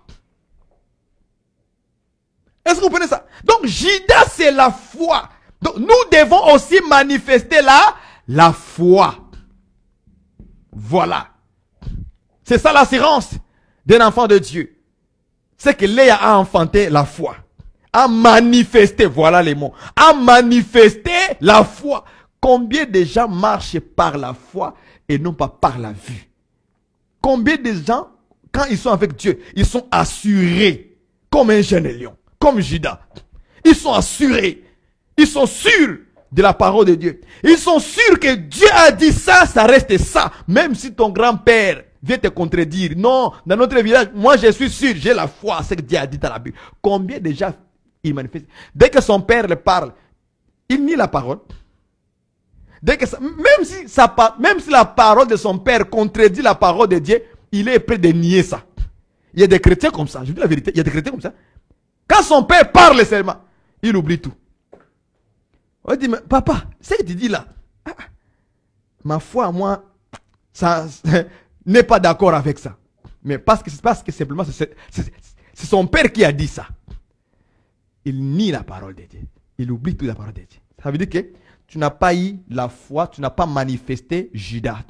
Est-ce que vous comprenez ça? Donc, Judas, c'est la foi. Donc, nous devons aussi manifester la foi. Voilà. C'est ça l'assurance d'un enfant de Dieu. C'est que Léa a enfanté la foi. A manifesté, voilà les mots. A manifesté la foi. Combien de gens marchent par la foi et non pas par la vue? Combien de gens, quand ils sont avec Dieu, ils sont assurés comme un jeune lion, comme Judas. Ils sont assurés. Ils sont sûrs de la parole de Dieu. Ils sont sûrs que Dieu a dit ça, ça reste ça. Même si ton grand-père vient te contredire. Non, dans notre village, moi je suis sûr, j'ai la foi à ce que Dieu a dit dans la Bible. Combien de gens il manifeste? Dès que son père le parle, il nie la parole. Dès que ça, même si la parole de son père contredit la parole de Dieu, il est prêt de nier ça. Il y a des chrétiens comme ça, je vous dis la vérité, il y a des chrétiens comme ça. Quand son père parle seulement, il oublie tout. On dit, mais papa, ce que tu dis là, ma foi, moi, ça n'est pas d'accord avec ça. Mais parce que simplement, c'est son père qui a dit ça. Il nie la parole de Dieu. Il oublie toute la parole de Dieu. Ça veut dire que tu n'as pas eu la foi, tu n'as pas manifesté Judas.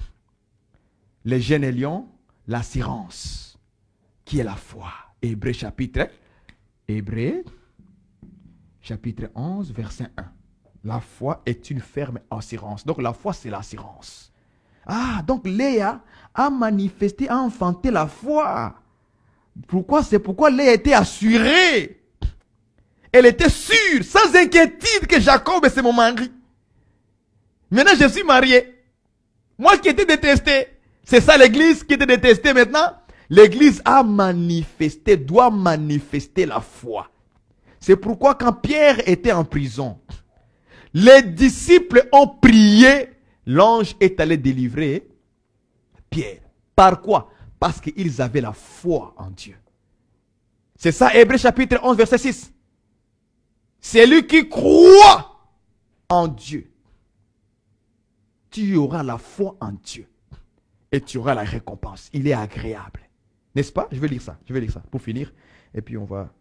Les jeunes lions, l'assurance, qui est la foi. Hébreux chapitre 11, verset 1. La foi est une ferme assurance. Donc la foi, c'est l'assurance. Ah, donc Léa a manifesté, a enfanté la foi. Pourquoi? C'est pourquoi Léa était assurée. Elle était sûre, sans inquiétude, que Jacob, c'est mon mari. Maintenant, je suis marié. Moi qui étais détesté. C'est ça l'église qui était détestée maintenant. L'église a manifesté, doit manifester la foi. C'est pourquoi quand Pierre était en prison, les disciples ont prié, l'ange est allé délivrer Pierre. Par quoi? Parce qu'ils avaient la foi en Dieu. C'est ça, Hébreux chapitre 11, verset 6. C'est lui qui croit en Dieu. Tu auras la foi en Dieu. Et tu auras la récompense. Il est agréable. N'est-ce pas? Je vais lire ça pour finir. Et puis on va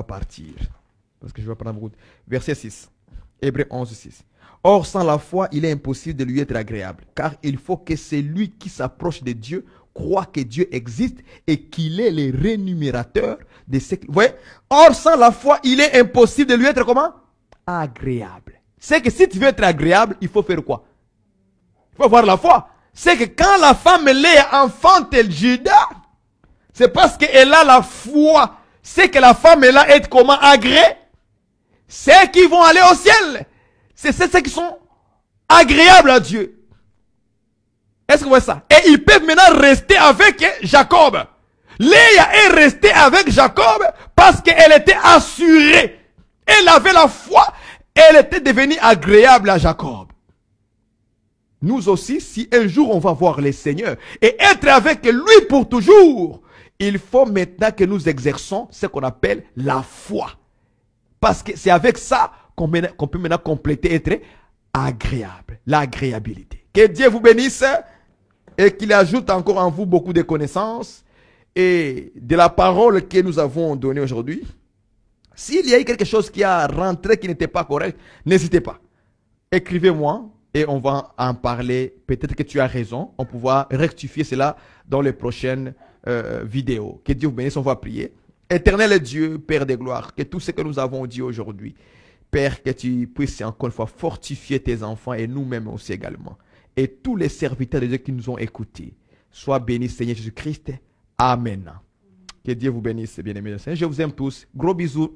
partir. Parce que je vais prendre route. Verset 6. Hébreux 11, 6. Or, sans la foi, il est impossible de lui être agréable. Car il faut que celui qui s'approche de Dieu croit que Dieu existe et qu'il est le rémunérateur de ce qu'il... Vous voyez? Or, sans la foi, il est impossible de lui être comment? Agréable. C'est que si tu veux être agréable, il faut faire quoi? Il faut avoir la foi. C'est que quand la femme Léa enfante Judas, c'est parce qu'elle a la foi. C'est que la femme est là être comment? Agréée. C'est qui vont aller au ciel. C'est ceux qui sont agréables à Dieu. Est-ce que vous voyez ça? Et ils peuvent maintenant rester avec Jacob. Léa est restée avec Jacob parce qu'elle était assurée. Elle avait la foi. Elle était devenue agréable à Jacob. Nous aussi, si un jour on va voir le Seigneur et être avec lui pour toujours, il faut maintenant que nous exerçons ce qu'on appelle la foi. Parce que c'est avec ça qu'on peut maintenant compléter, être agréable. L'agréabilité. Que Dieu vous bénisse et qu'il ajoute encore en vous beaucoup de connaissances et de la parole que nous avons donnée aujourd'hui. S'il y a eu quelque chose qui a rentré qui n'était pas correct, n'hésitez pas. Écrivez-moi et on va en parler. Peut-être que tu as raison. On pourra rectifier cela dans les prochaines vidéos. Que Dieu vous bénisse, on va prier. Éternel Dieu, Père de gloire, que tout ce que nous avons dit aujourd'hui, Père, que tu puisses encore une fois fortifier tes enfants et nous-mêmes aussi également. Et tous les serviteurs de Dieu qui nous ont écoutés. Sois béni, Seigneur Jésus-Christ. Amen. Que Dieu vous bénisse, bien-aimés. Je vous aime tous. Gros bisous.